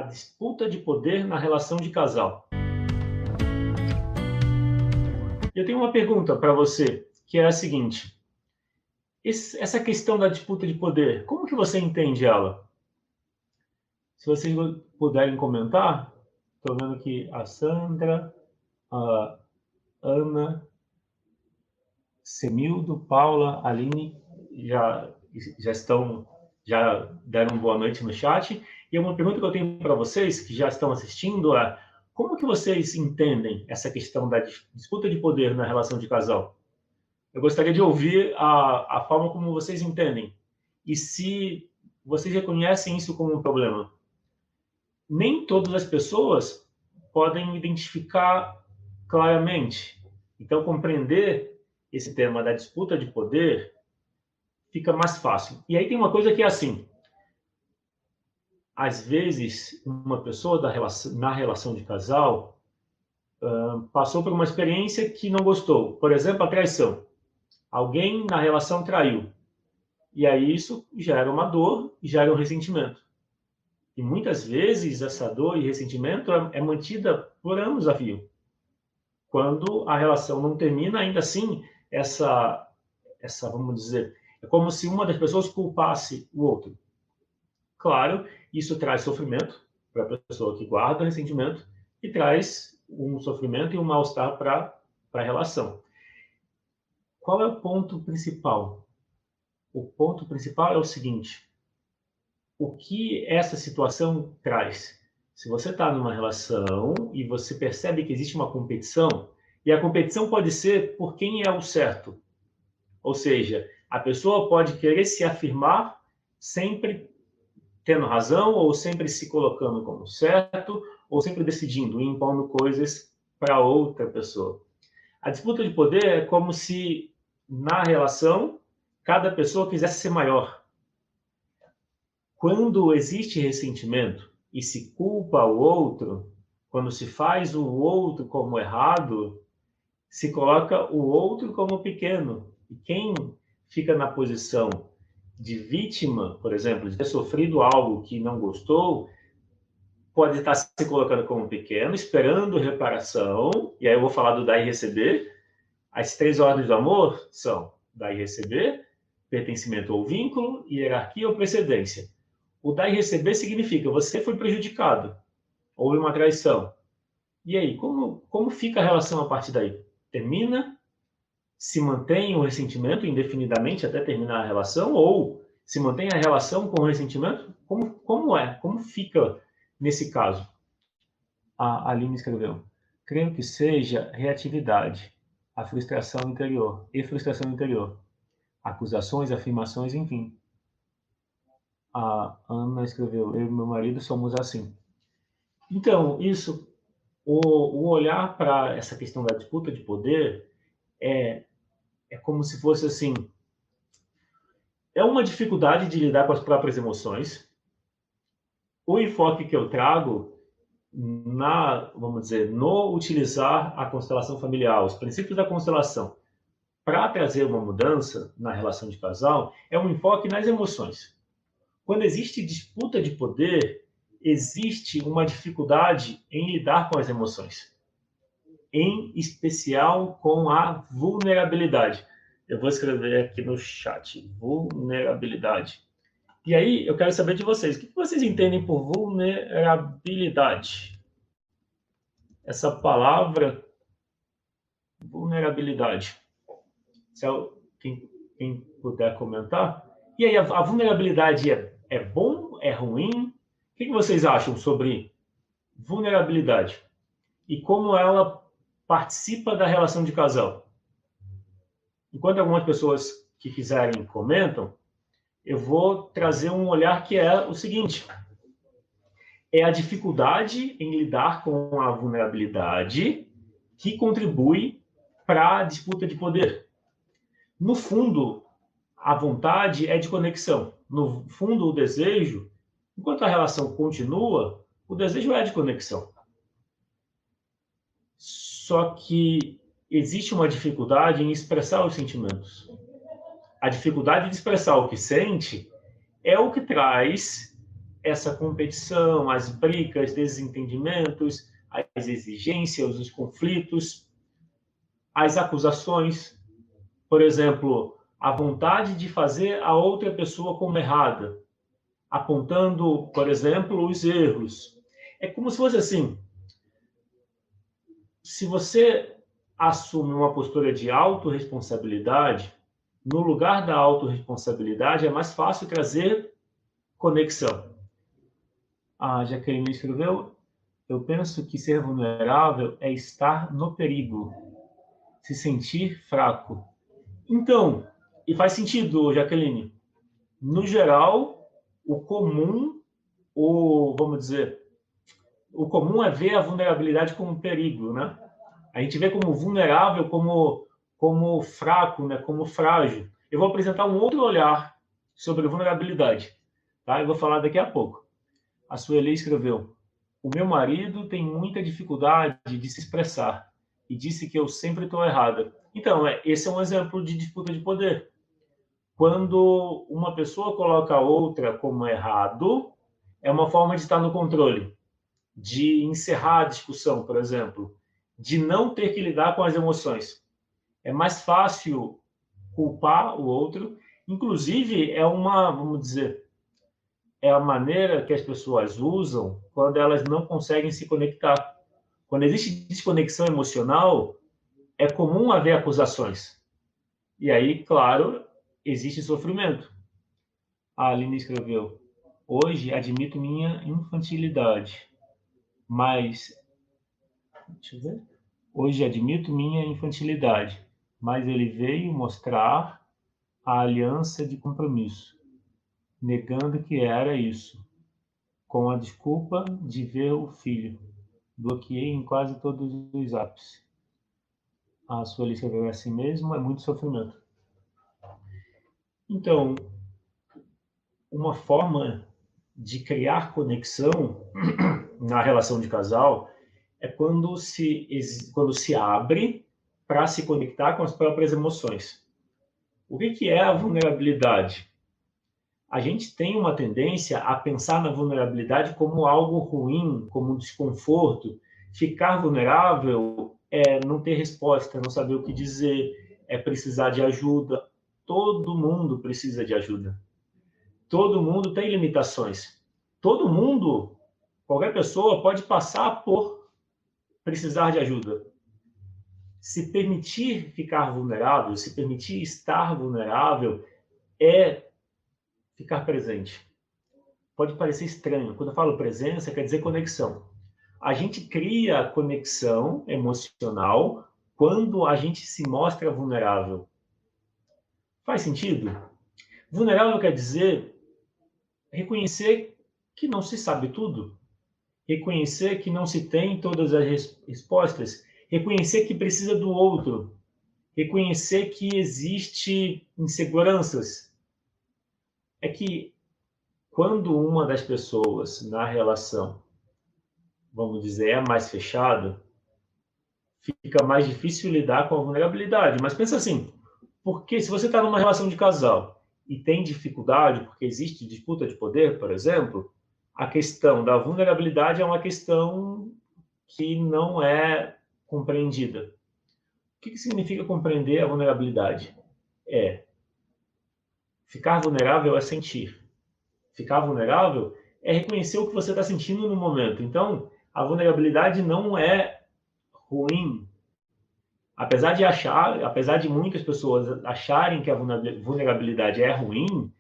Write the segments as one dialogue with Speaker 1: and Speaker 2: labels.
Speaker 1: disputa de poder na relação de casal. Eu tenho uma pergunta para você, que é a seguinte. Essa questão da disputa de poder, como que você entende ela? Se vocês puderem comentar, estou vendo que a Sandra, a Ana, Semildo, Paula, Aline já deram boa noite no chat. E uma pergunta que eu tenho para vocês, que já estão assistindo, é como que vocês entendem essa questão da disputa de poder na relação de casal? Eu gostaria de ouvir a forma como vocês entendem. E se vocês reconhecem isso como um problema. Nem todas as pessoas podem identificar claramente. Então, compreender esse tema da disputa de poder fica mais fácil. E aí tem uma coisa que é assim. Às vezes, uma pessoa na relação de casal passou por uma experiência que não gostou. Por exemplo, a traição. Alguém na relação traiu. E aí isso gera uma dor e gera um ressentimento. E muitas vezes essa dor e ressentimento é mantida por anos a fio. Quando a relação não termina, ainda assim, vamos dizer, é como se uma das pessoas culpasse o outro. Claro, isso traz sofrimento para a pessoa que guarda ressentimento e traz um sofrimento e um mal-estar para a relação. Qual é o ponto principal? O ponto principal é o seguinte: o que essa situação traz? Se você está numa relação e você percebe que existe uma competição, e a competição pode ser por quem é o certo. Ou seja, a pessoa pode querer se afirmar sempre tendo razão, ou sempre se colocando como certo, ou sempre decidindo e impondo coisas para outra pessoa. A disputa de poder é como se, na relação, cada pessoa quisesse ser maior. Quando existe ressentimento e se culpa o outro, quando se faz o outro como errado, se coloca o outro como pequeno. E quem fica na posição de vítima, por exemplo, de ter sofrido algo que não gostou, pode estar se colocando como pequeno, esperando reparação. E aí eu vou falar do dar e receber. As 3 ordens do amor são dar e receber, pertencimento ou vínculo, hierarquia ou precedência. O dar e receber significa você foi prejudicado, houve uma traição. E aí, como fica a relação a partir daí? Termina? Se mantém o ressentimento indefinidamente até terminar a relação? Ou se mantém a relação com o ressentimento? Como fica nesse caso? A Aline escreveu: creio que seja reatividade, a frustração interior, acusações, afirmações, enfim. A Ana escreveu: eu e meu marido somos assim. Então, o olhar para essa questão da disputa de poder é como se fosse assim, é uma dificuldade de lidar com as próprias emoções. O enfoque que eu trago vamos dizer, no utilizar a constelação familiar, os princípios da constelação, para trazer uma mudança na relação de casal, é um enfoque nas emoções. Quando existe disputa de poder, existe uma dificuldade em lidar com as emoções, em especial com a vulnerabilidade. Eu vou escrever aqui no chat, vulnerabilidade. E aí, eu quero saber de vocês, o que vocês entendem por vulnerabilidade? Essa palavra, vulnerabilidade. Quem puder comentar. E aí, a vulnerabilidade é bom? É ruim? O que vocês acham sobre vulnerabilidade? E como ela participa da relação de casal? Enquanto algumas pessoas que quiserem comentam, eu vou trazer um olhar que é o seguinte: é a dificuldade em lidar com a vulnerabilidade que contribui para a disputa de poder. No fundo, a vontade é de conexão. No fundo, o desejo, enquanto a relação continua, o desejo é de conexão. Só que existe uma dificuldade em expressar os sentimentos. A dificuldade de expressar o que sente é o que traz essa competição, as brigas, desentendimentos, as exigências, os conflitos, as acusações, por exemplo, a vontade de fazer a outra pessoa como errada, apontando, por exemplo, os erros. É como se fosse assim, se você assume uma postura de autorresponsabilidade, no lugar da autorresponsabilidade é mais fácil trazer conexão. A Jaqueline escreveu, eu penso que ser vulnerável é estar no perigo, se sentir fraco. Então, e faz sentido, Jaqueline. No geral, o comum, vamos dizer, o comum é ver a vulnerabilidade como um perigo, né? A gente vê como vulnerável, como fraco, né? Como frágil. Eu vou apresentar um outro olhar sobre vulnerabilidade, tá? Eu vou falar daqui a pouco. A Sueli escreveu, o meu marido tem muita dificuldade de se expressar e disse que eu sempre estou errada. Então, esse é um exemplo de disputa de poder. Quando uma pessoa coloca a outra como errado, é uma forma de estar no controle, de encerrar a discussão, por exemplo, de não ter que lidar com as emoções. É mais fácil culpar o outro, inclusive vamos dizer, é a maneira que as pessoas usam quando elas não conseguem se conectar. Quando existe desconexão emocional, é comum haver acusações. E aí, claro, existe sofrimento. A Aline escreveu, hoje admito minha infantilidade, mas... Deixa eu ver. Hoje admito minha infantilidade, mas ele veio mostrar a aliança de compromisso, negando que era isso, com a desculpa de ver o filho. Bloqueei em quase todos os apps. A sua lista escreveu assim mesmo, é muito sofrimento. Então, uma forma de criar conexão na relação de casal é quando se abre para se conectar com as próprias emoções. O que é a vulnerabilidade? A gente tem uma tendência a pensar na vulnerabilidade como algo ruim, como um desconforto. Ficar vulnerável é não ter resposta, não saber o que dizer, é precisar de ajuda. Todo mundo precisa de ajuda. Todo mundo tem limitações. Todo mundo, qualquer pessoa, pode passar por precisar de ajuda. Se permitir ficar vulnerável, se permitir estar vulnerável, é ficar presente. Pode parecer estranho. Quando eu falo presença, quer dizer conexão. A gente cria conexão emocional quando a gente se mostra vulnerável. Faz sentido? Vulnerável quer dizer reconhecer que não se sabe tudo, reconhecer que não se tem todas as respostas, reconhecer que precisa do outro, reconhecer que existe inseguranças. É que quando uma das pessoas na relação, vamos dizer, é mais fechada, fica mais difícil lidar com a vulnerabilidade. Mas pensa assim, porque se você está numa relação de casal e tem dificuldade, porque existe disputa de poder, por exemplo, a questão da vulnerabilidade é uma questão que não é compreendida. O que significa compreender a vulnerabilidade? Ficar vulnerável é sentir. Ficar vulnerável é reconhecer o que você está sentindo no momento. Então, a vulnerabilidade não é ruim. Apesar de muitas pessoas acharem que a vulnerabilidade é ruim,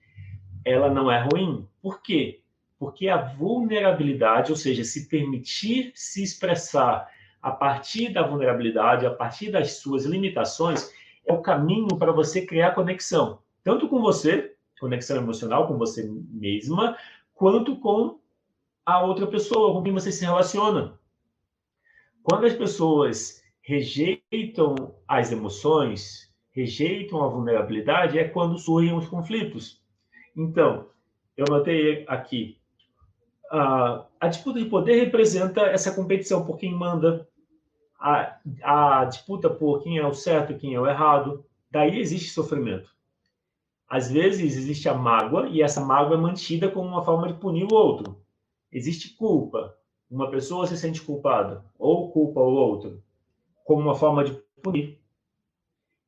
Speaker 1: ela não é ruim. Por quê? Porque a vulnerabilidade, ou seja, se permitir se expressar a partir da vulnerabilidade, a partir das suas limitações, é o caminho para você criar conexão. Tanto com você, conexão emocional com você mesma, quanto com a outra pessoa com quem você se relaciona. Quando as pessoas rejeitam as emoções, rejeitam a vulnerabilidade, é quando surgem os conflitos. Então, eu notei aqui, a disputa de poder representa essa competição por quem manda, a disputa por quem é o certo e quem é o errado. Daí existe sofrimento. Às vezes existe a mágoa e essa mágoa é mantida como uma forma de punir o outro. Existe culpa. Uma pessoa se sente culpada ou culpa o outro como uma forma de punir.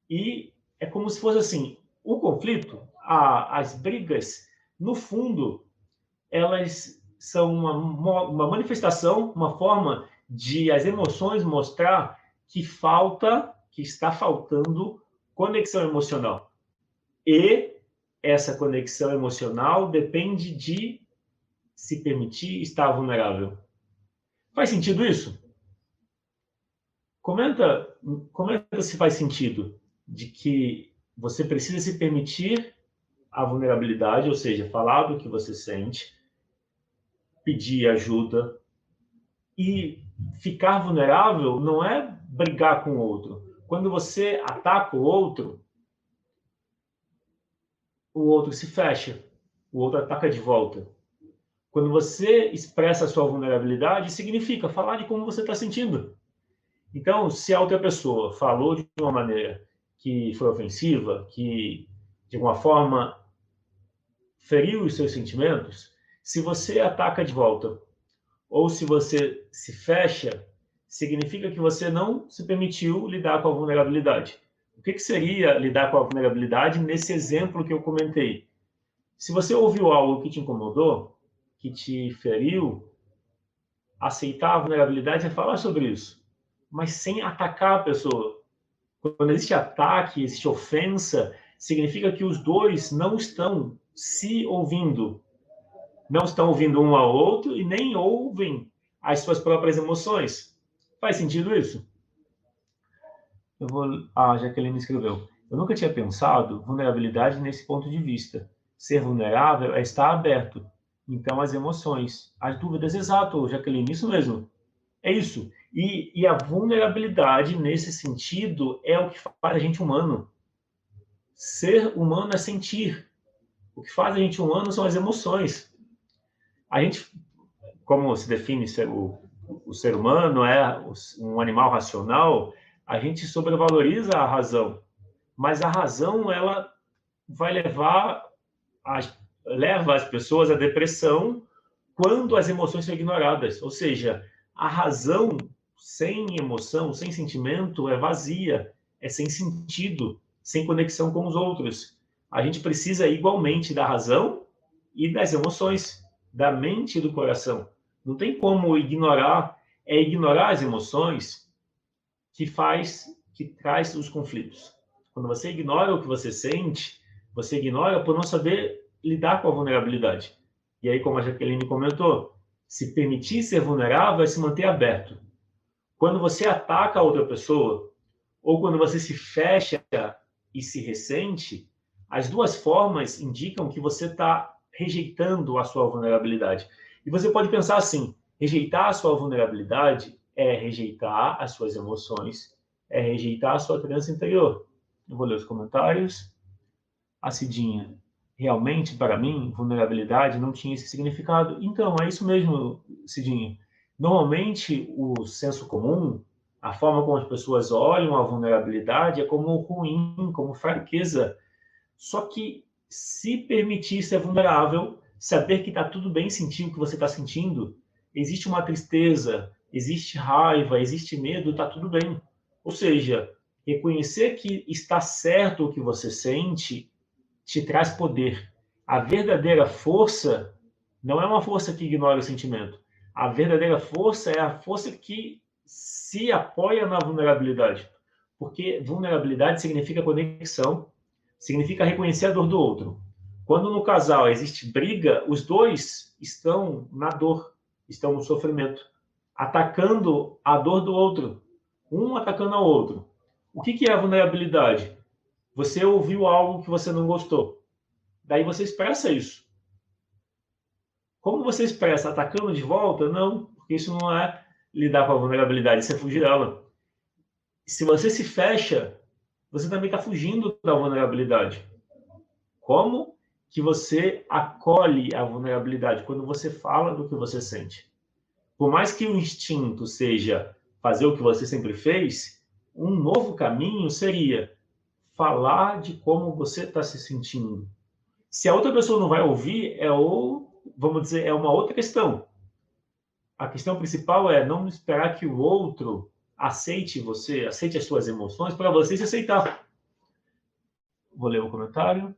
Speaker 1: E é como se fosse assim, o conflito, as brigas, no fundo, elas são uma manifestação, uma forma de as emoções mostrar que está faltando conexão emocional. E essa conexão emocional depende de se permitir estar vulnerável. Faz sentido isso? Comenta se faz sentido de que você precisa se permitir a vulnerabilidade, ou seja, falar do que você sente, pedir ajuda. E ficar vulnerável não é brigar com o outro. Quando você ataca o outro se fecha, o outro ataca de volta. Quando você expressa a sua vulnerabilidade, significa falar de como você está sentindo. Então, se a outra pessoa falou de uma maneira que foi ofensiva, que de alguma forma feriu os seus sentimentos, se você ataca de volta ou se você se fecha, significa que você não se permitiu lidar com a vulnerabilidade. O que seria lidar com a vulnerabilidade nesse exemplo que eu comentei? Se você ouviu algo que te incomodou, que te feriu, aceitar a vulnerabilidade é falar sobre isso, mas sem atacar a pessoa. Quando existe ataque, existe ofensa, significa que os dois não estão se ouvindo, não estão ouvindo um ao outro e nem ouvem as suas próprias emoções. Faz sentido isso? A Jaqueline escreveu. Eu nunca tinha pensado vulnerabilidade nesse ponto de vista. Ser vulnerável é estar aberto. Então, as emoções, as dúvidas, exato, Jaqueline, isso mesmo. É isso. E a vulnerabilidade, nesse sentido, é o que faz a gente humano. Ser humano é sentir. O que faz a gente humano são as emoções. A gente, como se define o ser humano, é um animal racional, a gente sobrevaloriza a razão. Mas a razão, ela vai leva as pessoas à depressão quando as emoções são ignoradas. Ou seja, a razão sem emoção, sem sentimento, é vazia, é sem sentido, sem conexão com os outros. A gente precisa igualmente da razão e das emoções, da mente e do coração. Não tem como ignorar, é ignorar as emoções que traz os conflitos. Quando você ignora o que você sente, você ignora por não saber lidar com a vulnerabilidade. E aí, como a Jaqueline comentou, se permitir ser vulnerável é se manter aberto. Quando você ataca a outra pessoa, ou quando você se fecha e se ressente, as duas formas indicam que você está rejeitando a sua vulnerabilidade. E você pode pensar assim, rejeitar a sua vulnerabilidade é rejeitar as suas emoções, é rejeitar a sua criança interior. Eu vou ler os comentários. A Cidinha, realmente, para mim, vulnerabilidade não tinha esse significado. Então, é isso mesmo, Cidinha. Normalmente, o senso comum, a forma como as pessoas olham a vulnerabilidade é como ruim, como fraqueza. Só que se permitir ser vulnerável, saber que está tudo bem sentir o que você está sentindo, existe uma tristeza, existe raiva, existe medo, está tudo bem. Ou seja, reconhecer que está certo o que você sente te traz poder. A verdadeira força não é uma força que ignora o sentimento. A verdadeira força é a força que se apoia na vulnerabilidade. Porque vulnerabilidade significa conexão, significa reconhecer a dor do outro. Quando no casal existe briga, os dois estão na dor, estão no sofrimento, atacando a dor do outro, um atacando ao outro. O que é a vulnerabilidade? Você ouviu algo que você não gostou. Daí você expressa isso. Como você expressa? Atacando de volta? Não, porque isso não é lidar com a vulnerabilidade, isso é fugir dela. Se você se fecha, você também está fugindo da vulnerabilidade. Como que você acolhe a vulnerabilidade? Quando você fala do que você sente. Por mais que o instinto seja fazer o que você sempre fez, um novo caminho seria falar de como você está se sentindo. Se a outra pessoa não vai ouvir, vamos dizer, é uma outra questão. A questão principal é não esperar que o outro aceite você, aceite as suas emoções para você se aceitar. Vou ler o comentário.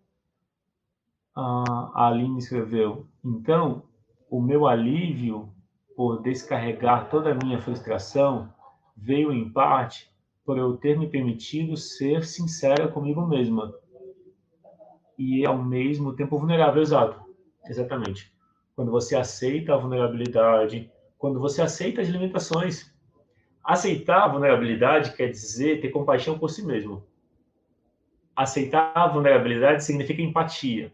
Speaker 1: A Aline escreveu: então, o meu alívio por descarregar toda a minha frustração veio em parte por eu ter me permitido ser sincera comigo mesma e ao mesmo tempo vulnerável, exatamente. Quando você aceita a vulnerabilidade, quando você aceita as limitações. Aceitar a vulnerabilidade quer dizer ter compaixão por si mesmo. Aceitar a vulnerabilidade significa empatia.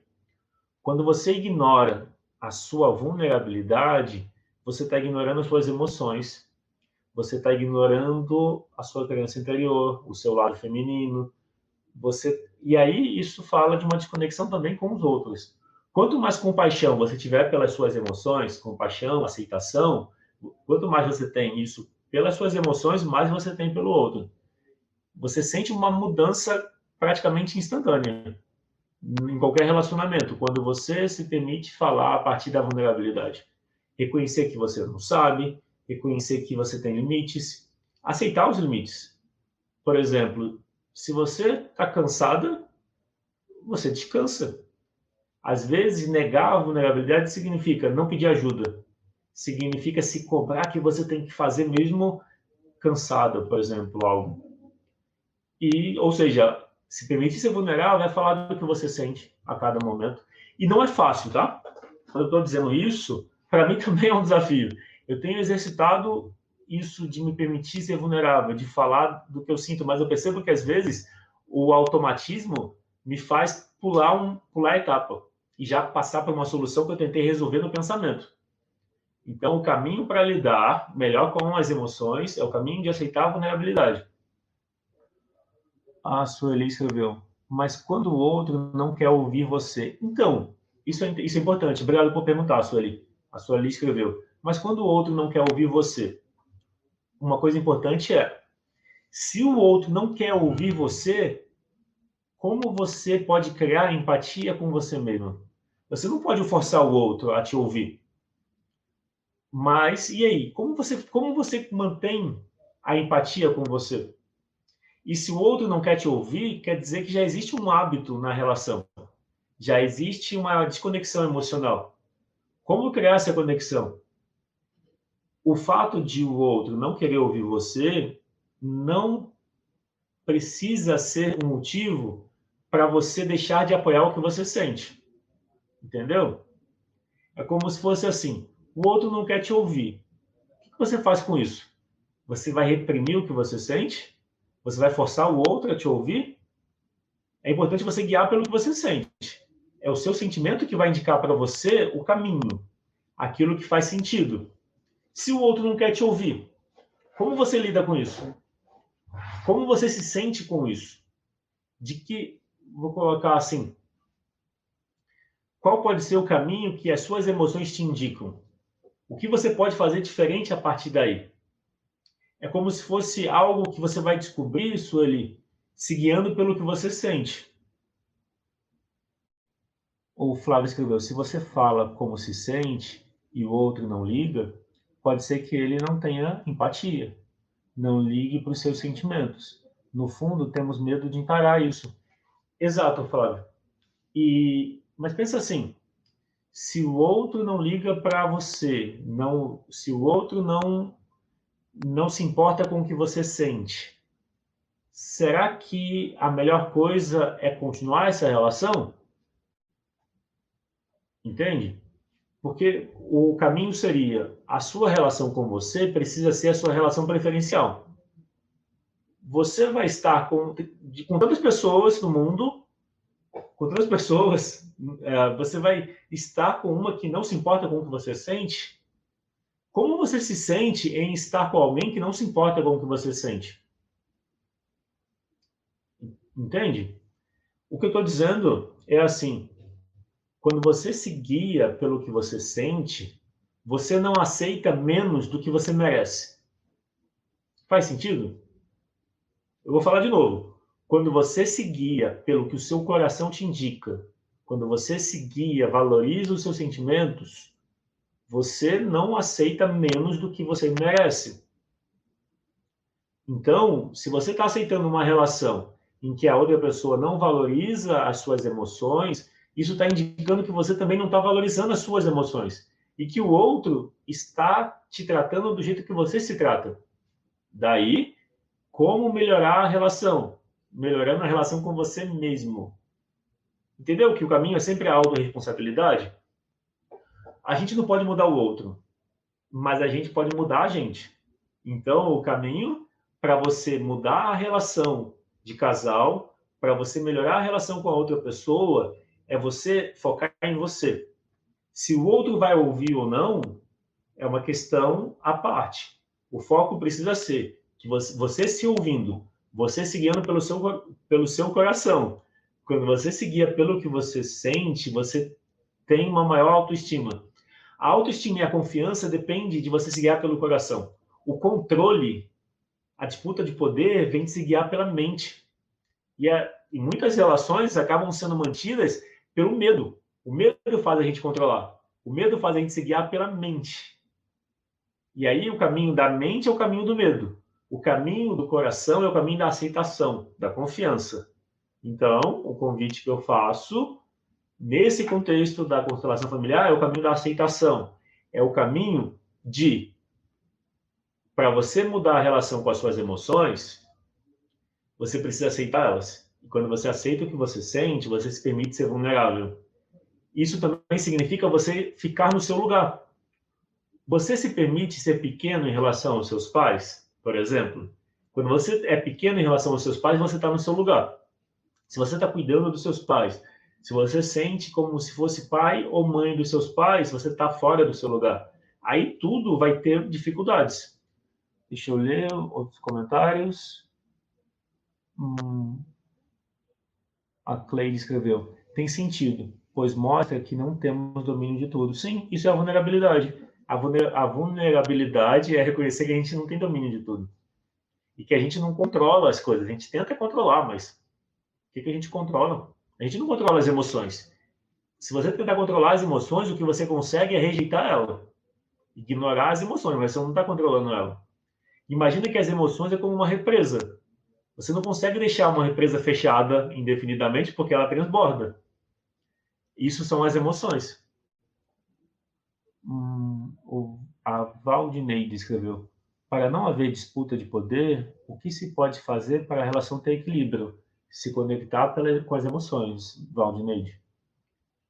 Speaker 1: Quando você ignora a sua vulnerabilidade, você está ignorando as suas emoções, você está ignorando a sua criança interior, o seu lado feminino. E aí isso fala de uma desconexão também com os outros. Quanto mais compaixão você tiver pelas suas emoções, compaixão, aceitação, quanto mais você tem isso pelas suas emoções, mais você tem pelo outro. Você sente uma mudança praticamente instantânea em qualquer relacionamento, quando você se permite falar a partir da vulnerabilidade. Reconhecer que você não sabe, reconhecer que você tem limites, aceitar os limites. Por exemplo, se você está cansada, você descansa. Às vezes, negar a vulnerabilidade significa não pedir ajuda. Significa se cobrar que você tem que fazer mesmo cansada, por exemplo, algo. Ou seja, se permitir ser vulnerável é falar do que você sente a cada momento. E não é fácil, tá? Quando eu estou dizendo isso, para mim também é um desafio. Eu tenho exercitado isso de me permitir ser vulnerável, de falar do que eu sinto, mas eu percebo que às vezes o automatismo me faz pular a etapa e já passar por uma solução que eu tentei resolver no pensamento. Então, o caminho para lidar melhor com as emoções é o caminho de aceitar a vulnerabilidade. A Sueli escreveu: mas quando o outro não quer ouvir você? Então, isso é importante. Obrigado por perguntar, Sueli. A Sueli escreveu: mas quando o outro não quer ouvir você? Uma coisa importante é, se o outro não quer ouvir você, como você pode criar empatia com você mesmo? Você não pode forçar o outro a te ouvir. Mas, e aí? Como você mantém a empatia com você? E se o outro não quer te ouvir, quer dizer que já existe um hábito na relação. Já existe uma desconexão emocional. Como criar essa conexão? O fato de o outro não querer ouvir você não precisa ser um motivo para você deixar de apoiar o que você sente. Entendeu? É como se fosse assim: o outro não quer te ouvir. O que você faz com isso? Você vai reprimir o que você sente? Você vai forçar o outro a te ouvir? É importante você guiar pelo que você sente. É o seu sentimento que vai indicar para você o caminho, aquilo que faz sentido. Se o outro não quer te ouvir, como você lida com isso? Como você se sente com isso? Vou colocar assim, qual pode ser o caminho que as suas emoções te indicam? O que você pode fazer diferente a partir daí? É como se fosse algo que você vai descobrir, Sueli, se guiando pelo que você sente. O Flávio escreveu: se você fala como se sente e o outro não liga, pode ser que ele não tenha empatia, não ligue para os seus sentimentos. No fundo, temos medo de encarar isso. Exato, Flávio. Mas pensa assim: se o outro não liga para você, se o outro não se importa com o que você sente, será que a melhor coisa é continuar essa relação? Entende? Porque o caminho seria: a sua relação com você precisa ser a sua relação preferencial. Você vai estar com tantas pessoas no mundo, com tantas pessoas, você vai estar com uma que não se importa com o que você sente. Como você se sente em estar com alguém que não se importa com o que você sente? Entende? O que eu estou dizendo é assim: quando você se guia pelo que você sente, você não aceita menos do que você merece. Faz sentido? Eu vou falar de novo. Quando você se guia pelo que o seu coração te indica, quando você se guia, valoriza os seus sentimentos, você não aceita menos do que você merece. Então, se você está aceitando uma relação em que a outra pessoa não valoriza as suas emoções, isso está indicando que você também não está valorizando as suas emoções. E que o outro está te tratando do jeito que você se trata. Daí, como melhorar a relação? Melhorando a relação com você mesmo. Entendeu que o caminho é sempre a autorresponsabilidade? A gente não pode mudar o outro, mas a gente pode mudar a gente. Então, o caminho para você mudar a relação de casal, para você melhorar a relação com a outra pessoa, é você focar em você. Se o outro vai ouvir ou não, é uma questão à parte. O foco precisa ser que você se ouvindo, você se guiando pelo seu coração. Quando você se guia pelo que você sente, você tem uma maior autoestima. A autoestima e a confiança depende de você se guiar pelo coração. O controle, a disputa de poder, vem de se guiar pela mente. E muitas relações acabam sendo mantidas pelo medo. O medo faz a gente controlar. O medo faz a gente se guiar pela mente. E aí o caminho da mente é o caminho do medo. O caminho do coração é o caminho da aceitação, da confiança. Então, o convite que eu faço, nesse contexto da constelação familiar, é o caminho da aceitação. É o caminho de, para você mudar a relação com as suas emoções, você precisa aceitar elas. E quando você aceita o que você sente, você se permite ser vulnerável. Isso também significa você ficar no seu lugar. Você se permite ser pequeno em relação aos seus pais, por exemplo? Quando você é pequeno em relação aos seus pais, você está no seu lugar. Se você está cuidando dos seus pais, se você sente como se fosse pai ou mãe dos seus pais, você está fora do seu lugar. Aí tudo vai ter dificuldades. Deixa eu ler outros comentários. A Cleide escreveu: tem sentido, pois mostra que não temos domínio de tudo. Sim, isso é a vulnerabilidade. A vulnerabilidade é reconhecer que a gente não tem domínio de tudo. E que a gente não controla as coisas. A gente tenta controlar, mas o que a gente controla? A gente não controla as emoções. Se você tentar controlar as emoções, o que você consegue é rejeitar ela. Ignorar as emoções, mas você não está controlando ela. Imagina que as emoções é como uma represa. Você não consegue deixar uma represa fechada indefinidamente porque ela transborda. Isso são as emoções. A Valdineide escreveu: para não haver disputa de poder, o que se pode fazer para a relação ter equilíbrio? Se conectar com as emoções, Valdineide.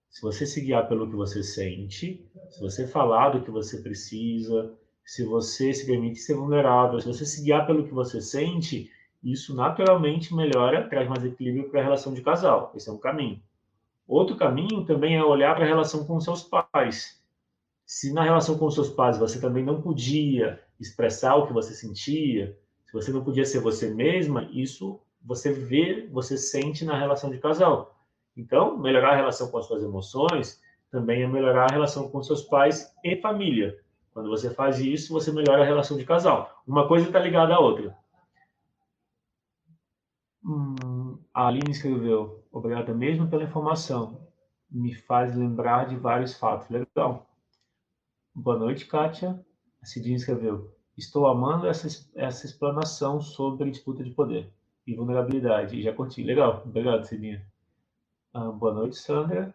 Speaker 1: Se você se guiar pelo que você sente, se você falar do que você precisa, se você se permite ser vulnerável, se você se guiar pelo que você sente, isso naturalmente melhora, traz mais equilíbrio para a relação de casal. Esse é um caminho. Outro caminho também é olhar para a relação com seus pais. Se na relação com seus pais você também não podia expressar o que você sentia, se você não podia ser você mesma, isso você vê, você sente na relação de casal. Então, melhorar a relação com as suas emoções também é melhorar a relação com seus pais e família. Quando você faz isso, você melhora a relação de casal. Uma coisa está ligada à outra. A Aline escreveu: obrigada mesmo pela informação. Me faz lembrar de vários fatos. Legal. Boa noite, Kátia. A Cidinha escreveu: estou amando essa explanação sobre disputa de poder e vulnerabilidade. E já curti. Legal. Obrigado, Cidinha. Boa noite, Sandra.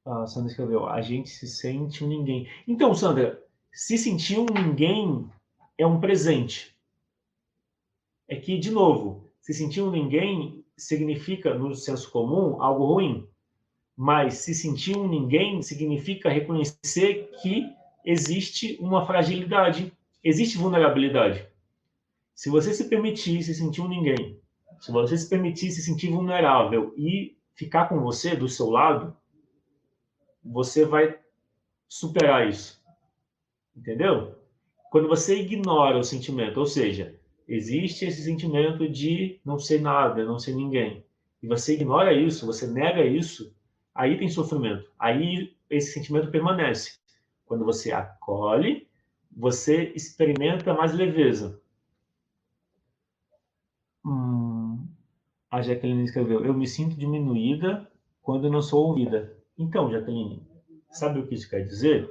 Speaker 1: A Sandra escreveu: a gente se sente um ninguém. Então, Sandra, se sentir um ninguém é um presente. É que, de novo, se sentir um ninguém significa, no senso comum, algo ruim. Mas se sentir um ninguém significa reconhecer que existe uma fragilidade, existe vulnerabilidade. Se você se permitir se sentir um ninguém, se você se permitir se sentir vulnerável e ficar com você do seu lado, você vai superar isso. Entendeu? Quando você ignora o sentimento, ou seja, existe esse sentimento de não ser nada, não ser ninguém, e você ignora isso, você nega isso, aí tem sofrimento. Aí esse sentimento permanece. Quando você acolhe, você experimenta mais leveza. A Jaqueline escreveu: eu me sinto diminuída quando não sou ouvida. Então, Jaqueline, sabe o que isso quer dizer?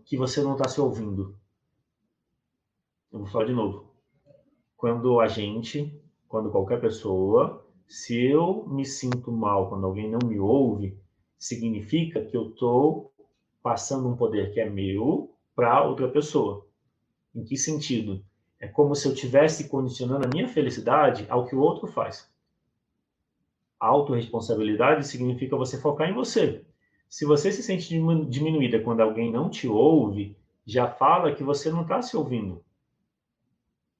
Speaker 1: Que você não está se ouvindo. Eu vou falar de novo. Quando qualquer pessoa, se eu me sinto mal quando alguém não me ouve, significa que eu estou passando um poder que é meu para outra pessoa. Em que sentido? É como se eu estivesse condicionando a minha felicidade ao que o outro faz. Autorresponsabilidade significa você focar em você. Se você se sente diminuída quando alguém não te ouve, já fala que você não está se ouvindo.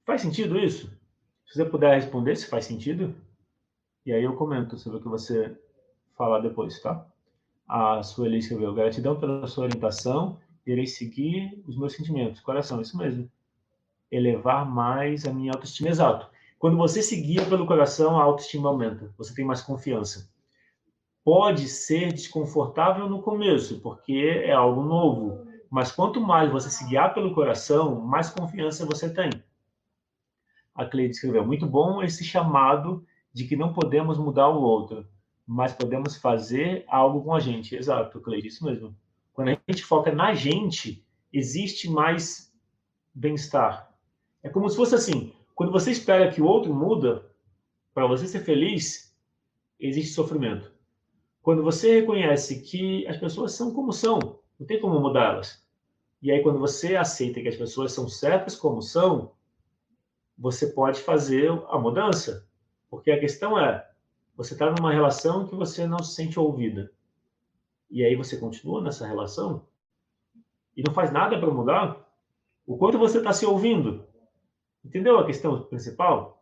Speaker 1: Faz sentido isso? Se você puder responder se faz sentido, e aí eu comento sobre o que você falar depois, tá? A Sueli escreveu: gratidão pela sua orientação, irei seguir os meus sentimentos. Coração, isso mesmo. Elevar mais a minha autoestima. Exato. Quando você se guia pelo coração, a autoestima aumenta. Você tem mais confiança. Pode ser desconfortável no começo, porque é algo novo. Mas quanto mais você se guiar pelo coração, mais confiança você tem. A Cleide escreveu: muito bom esse chamado de que não podemos mudar o outro, mas podemos fazer algo com a gente. Exato, Cleide, isso mesmo. Quando a gente foca na gente, existe mais bem-estar. É como se fosse assim, quando você espera que o outro muda, para você ser feliz, existe sofrimento. Quando você reconhece que as pessoas são como são, não tem como mudá-las. E aí, quando você aceita que as pessoas são certas como são, você pode fazer a mudança. Porque a questão é, você está numa relação que você não se sente ouvida. E aí você continua nessa relação e não faz nada para mudar. O quanto você está se ouvindo. Entendeu a questão principal?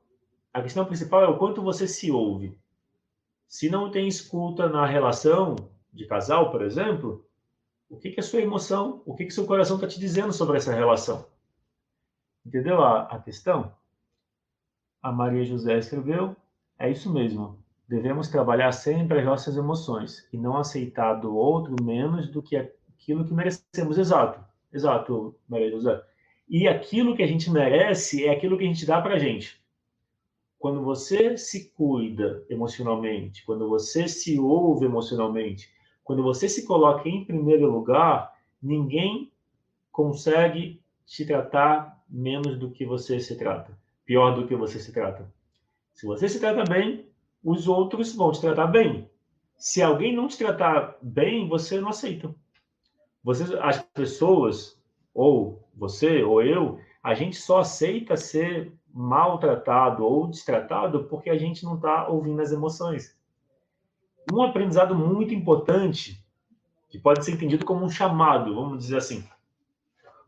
Speaker 1: A questão principal é o quanto você se ouve. Se não tem escuta na relação de casal, por exemplo, o que é a sua emoção, o que o seu coração está te dizendo sobre essa relação? Entendeu a questão? A Maria José escreveu: é isso mesmo. Devemos trabalhar sempre as nossas emoções e não aceitar do outro menos do que aquilo que merecemos. Exato, exato, Maria José. E aquilo que a gente merece é aquilo que a gente dá para a gente. Quando você se cuida emocionalmente, quando você se ouve emocionalmente, quando você se coloca em primeiro lugar, ninguém consegue te tratar menos do que você se trata, pior do que você se trata. Se você se trata bem, os outros vão te tratar bem. Se alguém não te tratar bem, você não aceita. As pessoas, ou você, ou eu, a gente só aceita ser maltratado ou destratado porque a gente não está ouvindo as emoções. Um aprendizado muito importante, que pode ser entendido como um chamado, vamos dizer assim.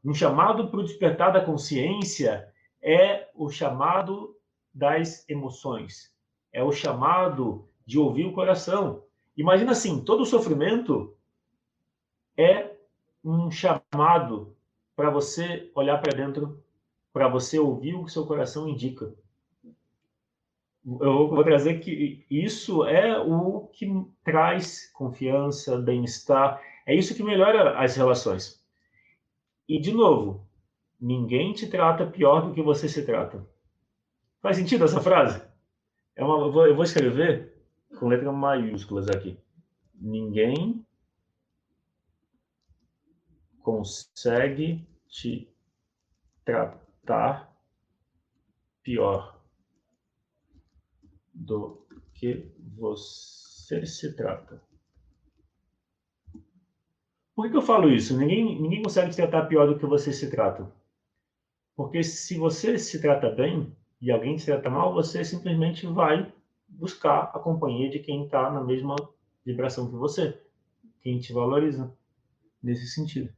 Speaker 1: Um chamado para o despertar da consciência é o chamado das emoções. É o chamado de ouvir o coração. Imagina assim, todo sofrimento é um chamado para você olhar para dentro, para você ouvir o que seu coração indica. Eu vou trazer que isso é o que traz confiança, bem-estar, é isso que melhora as relações. E, de novo, ninguém te trata pior do que você se trata. Faz sentido essa frase? Eu vou escrever com letras maiúsculas aqui. Ninguém consegue te tratar pior do que você se trata. Por que eu falo isso? Ninguém consegue te tratar pior do que você se trata. Porque se você se trata bem e alguém te trata mal, você simplesmente vai buscar a companhia de quem está na mesma vibração que você, quem te valoriza nesse sentido.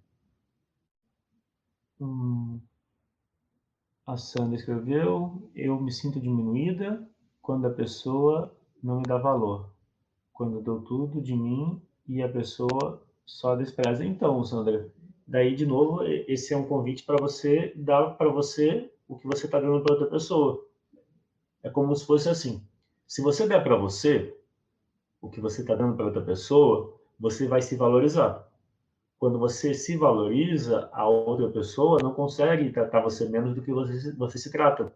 Speaker 1: A Sandra escreveu: eu me sinto diminuída quando a pessoa não me dá valor, quando eu dou tudo de mim e a pessoa só despreza. Então, Sandra, daí de novo, esse é um convite para você dar para você o que você está dando para outra pessoa. É como se fosse assim: se você der para você o que você está dando para outra pessoa, você vai se valorizar. Quando você se valoriza, a outra pessoa não consegue tratar você menos do que você se trata.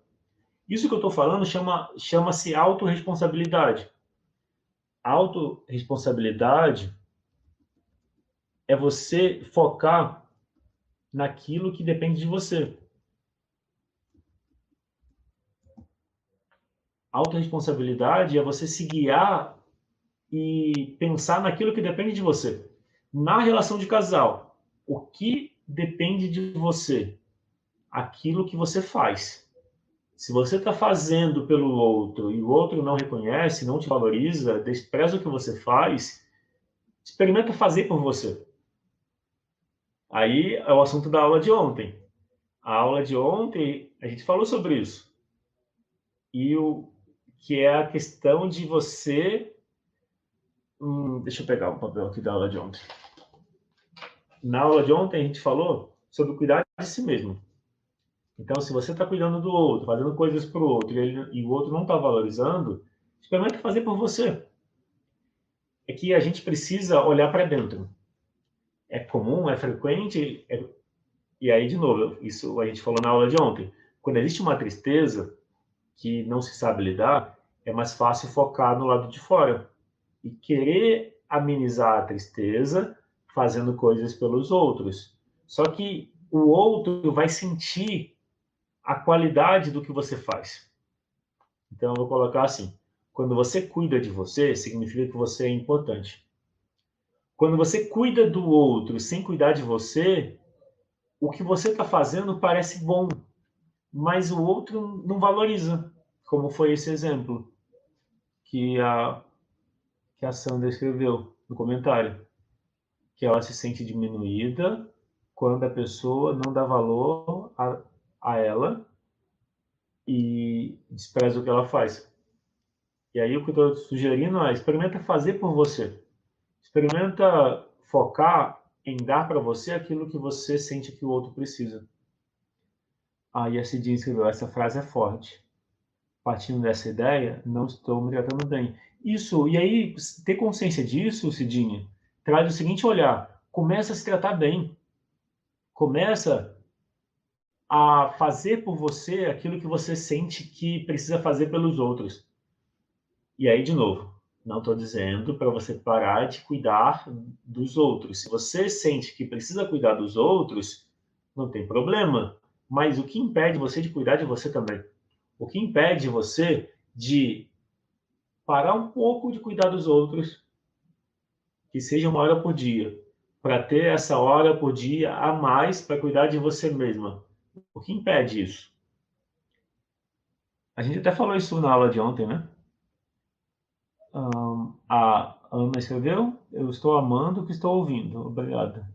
Speaker 1: Isso que eu estou falando chama-se autorresponsabilidade. Autorresponsabilidade é você focar naquilo que depende de você. Autorresponsabilidade é você se guiar e pensar naquilo que depende de você. Na relação de casal, o que depende de você? Aquilo que você faz. Se você está fazendo pelo outro e o outro não reconhece, não te valoriza, despreza o que você faz, experimenta fazer por você. Aí é o assunto da aula de ontem. A aula de ontem, a gente falou sobre isso. E o que é a questão de você. Deixa eu pegar o papel aqui da aula de ontem. Na aula de ontem, a gente falou sobre cuidar de si mesmo. Então, se você está cuidando do outro, fazendo coisas para o outro, e o outro não está valorizando, experimenta fazer por você. É que a gente precisa olhar para dentro. É comum, é frequente, e aí, de novo, isso a gente falou na aula de ontem. Quando existe uma tristeza que não se sabe lidar, é mais fácil focar no lado de fora e querer amenizar a tristeza fazendo coisas pelos outros. Só que o outro vai sentir a qualidade do que você faz. Então, eu vou colocar assim: quando você cuida de você, significa que você é importante. Quando você cuida do outro sem cuidar de você, o que você está fazendo parece bom, mas o outro não valoriza, como foi esse exemplo que a Sandra escreveu no comentário, que ela se sente diminuída quando a pessoa não dá valor a ela e despreza o que ela faz. E aí o que eu estou sugerindo é experimenta fazer por você. Experimenta focar em dar para você aquilo que você sente que o outro precisa. Aí a Cidinha escreveu, essa frase é forte. Partindo dessa ideia, não estou me tratando bem. Isso, e aí ter consciência disso, Cidinha, traz o seguinte olhar, começa a se tratar bem. Começa a fazer por você aquilo que você sente que precisa fazer pelos outros. E aí, de novo, não estou dizendo para você parar de cuidar dos outros. Se você sente que precisa cuidar dos outros, não tem problema. Mas o que impede você de cuidar de você também? O que impede você de parar um pouco de cuidar dos outros, que seja uma hora por dia, para ter essa hora por dia a mais para cuidar de você mesma? O que impede isso? A gente até falou isso na aula de ontem, né? A Ana escreveu: eu estou amando o que estou ouvindo. Obrigada.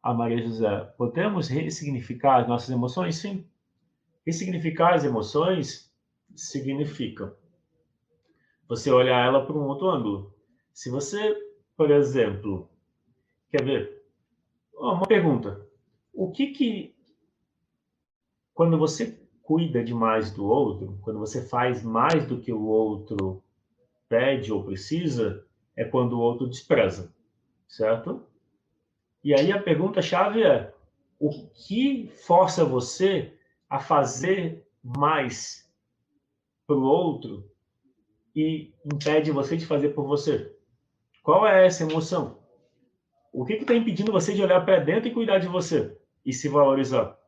Speaker 1: A Maria José: podemos ressignificar as nossas emoções? Sim. Ressignificar as emoções significa você olhar ela por um outro ângulo. Se você, por exemplo, quer ver? Uma pergunta. O que quando você cuida demais do outro, quando você faz mais do que o outro pede ou precisa, é quando o outro despreza, certo? E aí a pergunta-chave é: o que força você a fazer mais para o outro e impede você de fazer por você? Qual é essa emoção? O que está impedindo você de olhar para dentro e cuidar de você e se valorizar?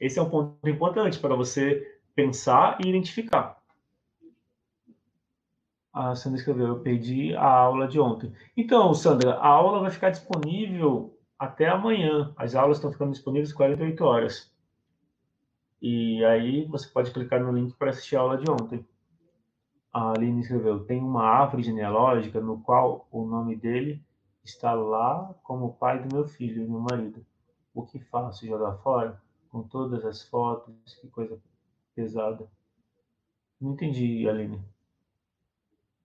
Speaker 1: Esse é um ponto importante para você pensar e identificar. A Sandra escreveu: eu perdi a aula de ontem. Então, Sandra, a aula vai ficar disponível até amanhã. As aulas estão ficando disponíveis 48 horas. E aí você pode clicar no link para assistir a aula de ontem. A Aline escreveu: tem uma árvore genealógica no qual o nome dele está lá como pai do meu filho e meu marido. O que faço? Jogar fora? Com todas as fotos? Que coisa pesada. Não entendi, Aline.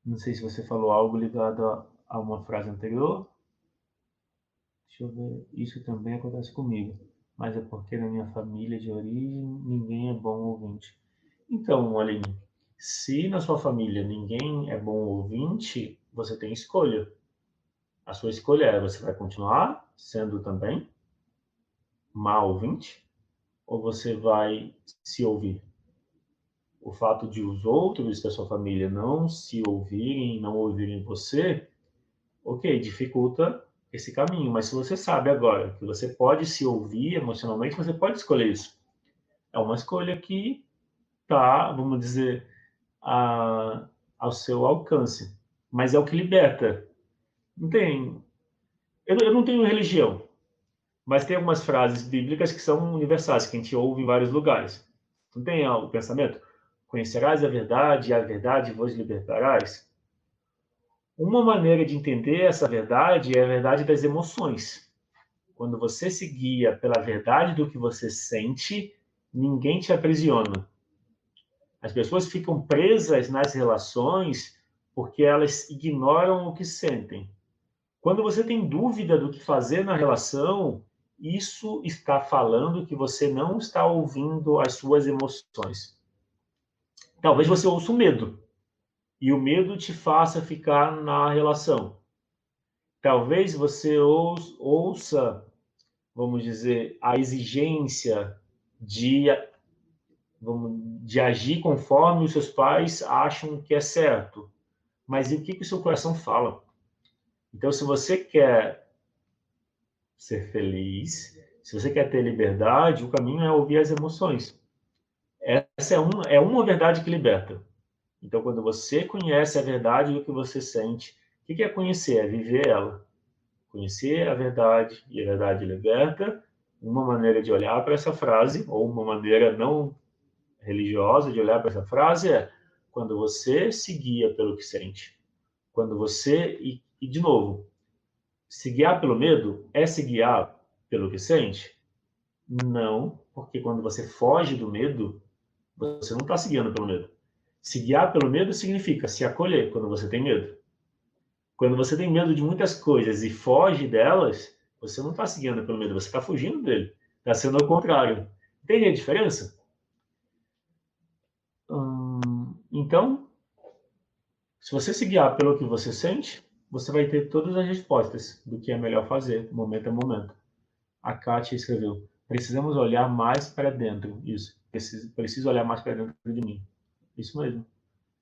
Speaker 1: Não sei se você falou algo ligado a uma frase anterior. Deixa eu ver. Isso também acontece comigo. Mas é porque na minha família de origem ninguém é bom ouvinte. Então, Aline, se na sua família ninguém é bom ouvinte, você tem escolha. A sua escolha é: você vai continuar sendo também má ouvinte ou você vai se ouvir? o fato de os outros da sua família não se ouvirem, não ouvirem você, ok, dificulta esse caminho. Mas se você sabe agora que você pode se ouvir emocionalmente, você pode escolher isso. É uma escolha que está, vamos dizer, ao seu alcance. Mas é o que liberta. Não tem. Eu não tenho religião, mas tem algumas frases bíblicas que são universais, que a gente ouve em vários lugares. Não tem o pensamento? Conhecerás a verdade vos libertarás. Uma maneira de entender essa verdade é a verdade das emoções. Quando você se guia pela verdade do que você sente, ninguém te aprisiona. As pessoas ficam presas nas relações porque elas ignoram o que sentem. Quando você tem dúvida do que fazer na relação, isso está falando que você não está ouvindo as suas emoções. Talvez você ouça o medo, e o medo te faça ficar na relação. Talvez você ouça, vamos dizer, a exigência de, de agir conforme os seus pais acham que é certo. Mas e o que o seu coração fala? Então, se você quer ser feliz, se você quer ter liberdade, o caminho é ouvir as emoções. Essa é uma verdade que liberta. Então, quando você conhece a verdade do que você sente, o que é conhecer? É viver ela. Conhecer a verdade e a verdade liberta. Uma maneira de olhar para essa frase, ou uma maneira não religiosa de olhar para essa frase é quando você se guia pelo que sente. Quando você, e de novo, se guiar pelo medo é se guiar pelo que sente? Não, porque quando você foge do medo, você não está se guiando pelo medo. Se guiar pelo medo significa se acolher quando você tem medo. Quando você tem medo de muitas coisas e foge delas, você não está se guiando pelo medo, você está fugindo dele. Está sendo o contrário. Entende a diferença? Então, se você se guiar pelo que você sente, você vai ter todas as respostas do que é melhor fazer, momento a momento. A Kátia escreveu: precisamos olhar mais para dentro. Isso. Preciso olhar mais para dentro de mim. Isso mesmo.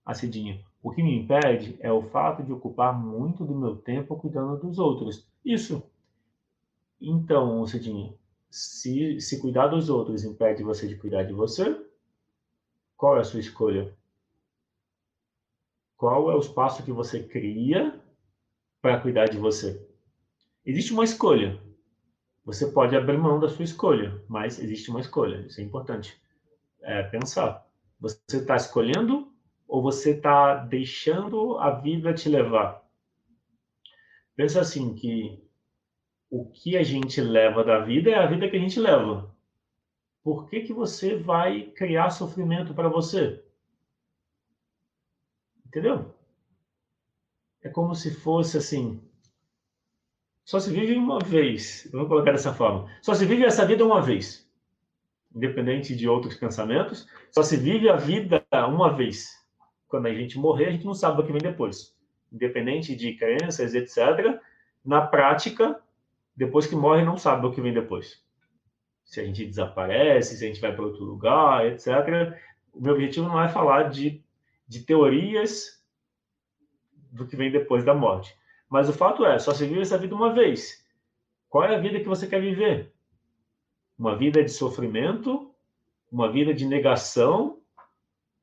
Speaker 1: A Cidinha: o que me impede é o fato de ocupar muito do meu tempo cuidando dos outros. Isso. Então, Cidinha, se cuidar dos outros impede você de cuidar de você, qual é a sua escolha? Qual é o espaço que você cria para cuidar de você? Existe uma escolha. Você pode abrir mão da sua escolha, mas existe uma escolha. Isso é importante. É pensar. Você está escolhendo ou você está deixando a vida te levar? Pensa assim, que o que a gente leva da vida é a vida que a gente leva. Por que você vai criar sofrimento para você? Entendeu? É como se fosse assim, só se vive uma vez. Vamos colocar dessa forma. Só se vive essa vida uma vez. Independente de outros pensamentos, só se vive a vida uma vez. Quando a gente morrer, a gente não sabe o que vem depois. Independente de crenças, etc., na prática, depois que morre, não sabe o que vem depois. Se a gente desaparece, se a gente vai para outro lugar, etc. O meu objetivo não é falar de teorias do que vem depois da morte. Mas o fato é, só se vive essa vida uma vez. Qual é a vida que você quer viver? Uma vida de sofrimento? Uma vida de negação?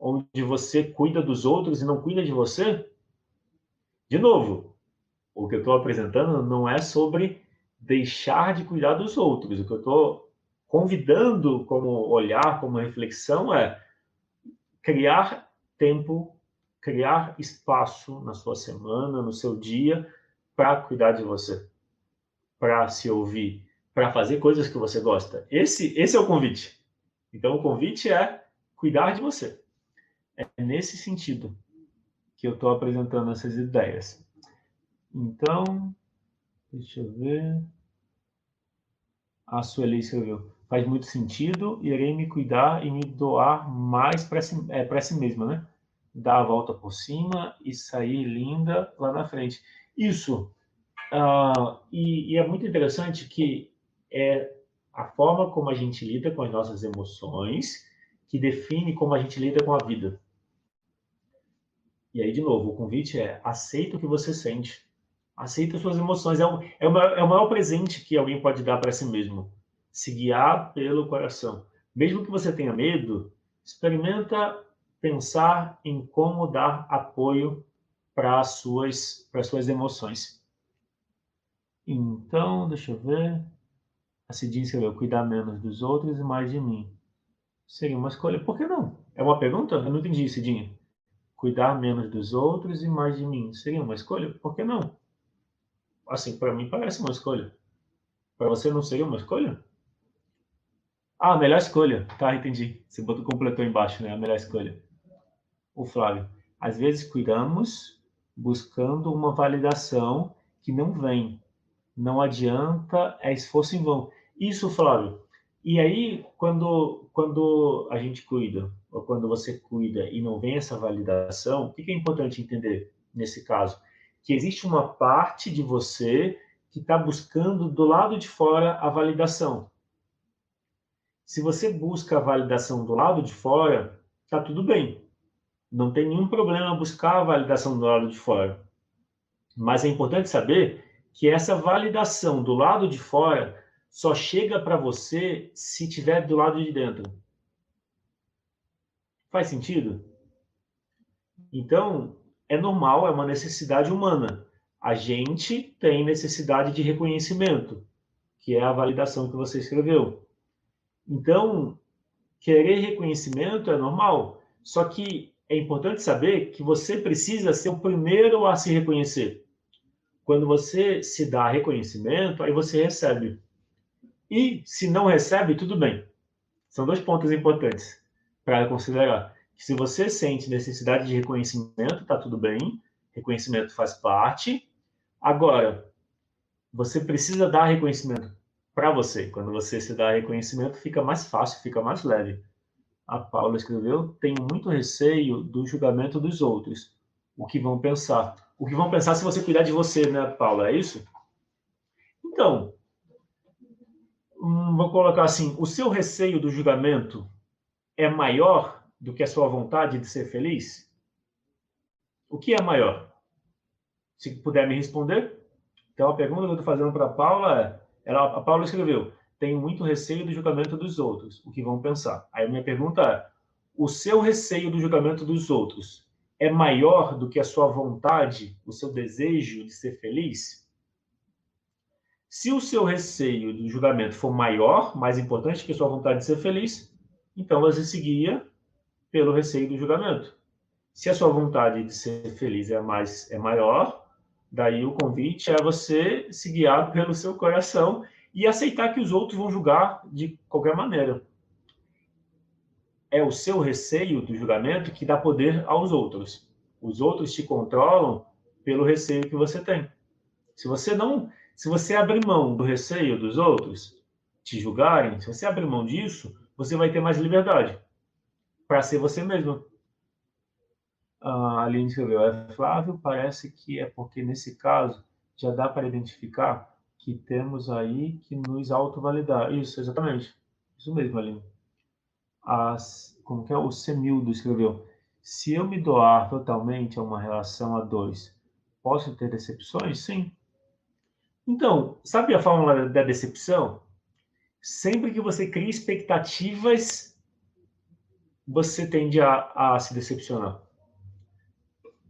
Speaker 1: Onde você cuida dos outros e não cuida de você? De novo, o que eu estou apresentando não é sobre deixar de cuidar dos outros. O que eu estou convidando como olhar, como reflexão é criar tempo, criar espaço na sua semana, no seu dia, para cuidar de você, para se ouvir, para fazer coisas que você gosta. Esse é o convite. Então, o convite é cuidar de você. É nesse sentido que eu estou apresentando essas ideias. Então, deixa eu ver. A Sueli escreveu: faz muito sentido, irei me cuidar e me doar mais para si mesma, né? Dar a volta por cima e sair linda lá na frente. Isso. E é muito interessante que é a forma como a gente lida com as nossas emoções que define como a gente lida com a vida. E aí, de novo, o convite é: aceita o que você sente. Aceita suas emoções. É o maior presente que alguém pode dar para si mesmo. Se guiar pelo coração. Mesmo que você tenha medo, experimenta pensar em como dar apoio para as suas emoções. Então, deixa eu ver. A Cidinha escreveu: cuidar menos dos outros e mais de mim. Seria uma escolha. Por que não? É uma pergunta? Eu não entendi, Cidinha. Cuidar menos dos outros e mais de mim. Seria uma escolha? Por que não? Assim, para mim parece uma escolha. Para você não seria uma escolha? Ah, melhor escolha. Tá, entendi. Você completou embaixo, né? A melhor escolha. O Flávio: às vezes cuidamos buscando uma validação que não vem. Não adianta, é esforço em vão. Isso, Flávio. E aí, quando a gente cuida, ou quando você cuida e não vem essa validação, o que é importante entender nesse caso? Que existe uma parte de você que está buscando do lado de fora a validação. Se você busca a validação do lado de fora, está tudo bem. Não tem nenhum problema buscar a validação do lado de fora. Mas é importante saber que essa validação do lado de fora só chega para você se estiver do lado de dentro. Faz sentido? Então, é normal, é uma necessidade humana. A gente tem necessidade de reconhecimento, que é a validação que você escreveu. Então, querer reconhecimento é normal, só que é importante saber que você precisa ser o primeiro a se reconhecer. Quando você se dá reconhecimento, aí você recebe. E se não recebe, tudo bem. São dois pontos importantes para considerar. Se você sente necessidade de reconhecimento, está tudo bem. Reconhecimento faz parte. Agora, você precisa dar reconhecimento para você. Quando você se dá reconhecimento, fica mais fácil, fica mais leve. A Paula escreveu: tenho muito receio do julgamento dos outros. O que vão pensar? O que vão pensar se você cuidar de você, né, Paula? É isso? Então, vou colocar assim: o seu receio do julgamento é maior do que a sua vontade de ser feliz? O que é maior? Se puder me responder. Então, a pergunta que eu estou fazendo para a Paula é: a Paula escreveu: tenho muito receio do julgamento dos outros. O que vão pensar? Aí a minha pergunta é: o seu receio do julgamento dos outros é maior do que a sua vontade, o seu desejo de ser feliz? Se o seu receio do julgamento for maior, mais importante que a sua vontade de ser feliz, então você seguia pelo receio do julgamento. Se a sua vontade de ser feliz é maior, daí o convite é você se guiar pelo seu coração e aceitar que os outros vão julgar de qualquer maneira. É o seu receio do julgamento que dá poder aos outros. Os outros te controlam pelo receio que você tem. Se você abrir mão do receio dos outros te julgarem, se você abrir mão disso, você vai ter mais liberdade para ser você mesmo. A Aline escreveu: Flávio, parece que é porque nesse caso já dá para identificar que temos aí que nos autovalidar. Isso, exatamente. Isso mesmo, Aline. Como que é? O Semildo escreveu: se eu me doar totalmente a uma relação a dois, posso ter decepções? Sim. Então, sabe a fórmula da decepção? Sempre que você cria expectativas, você tende a se decepcionar.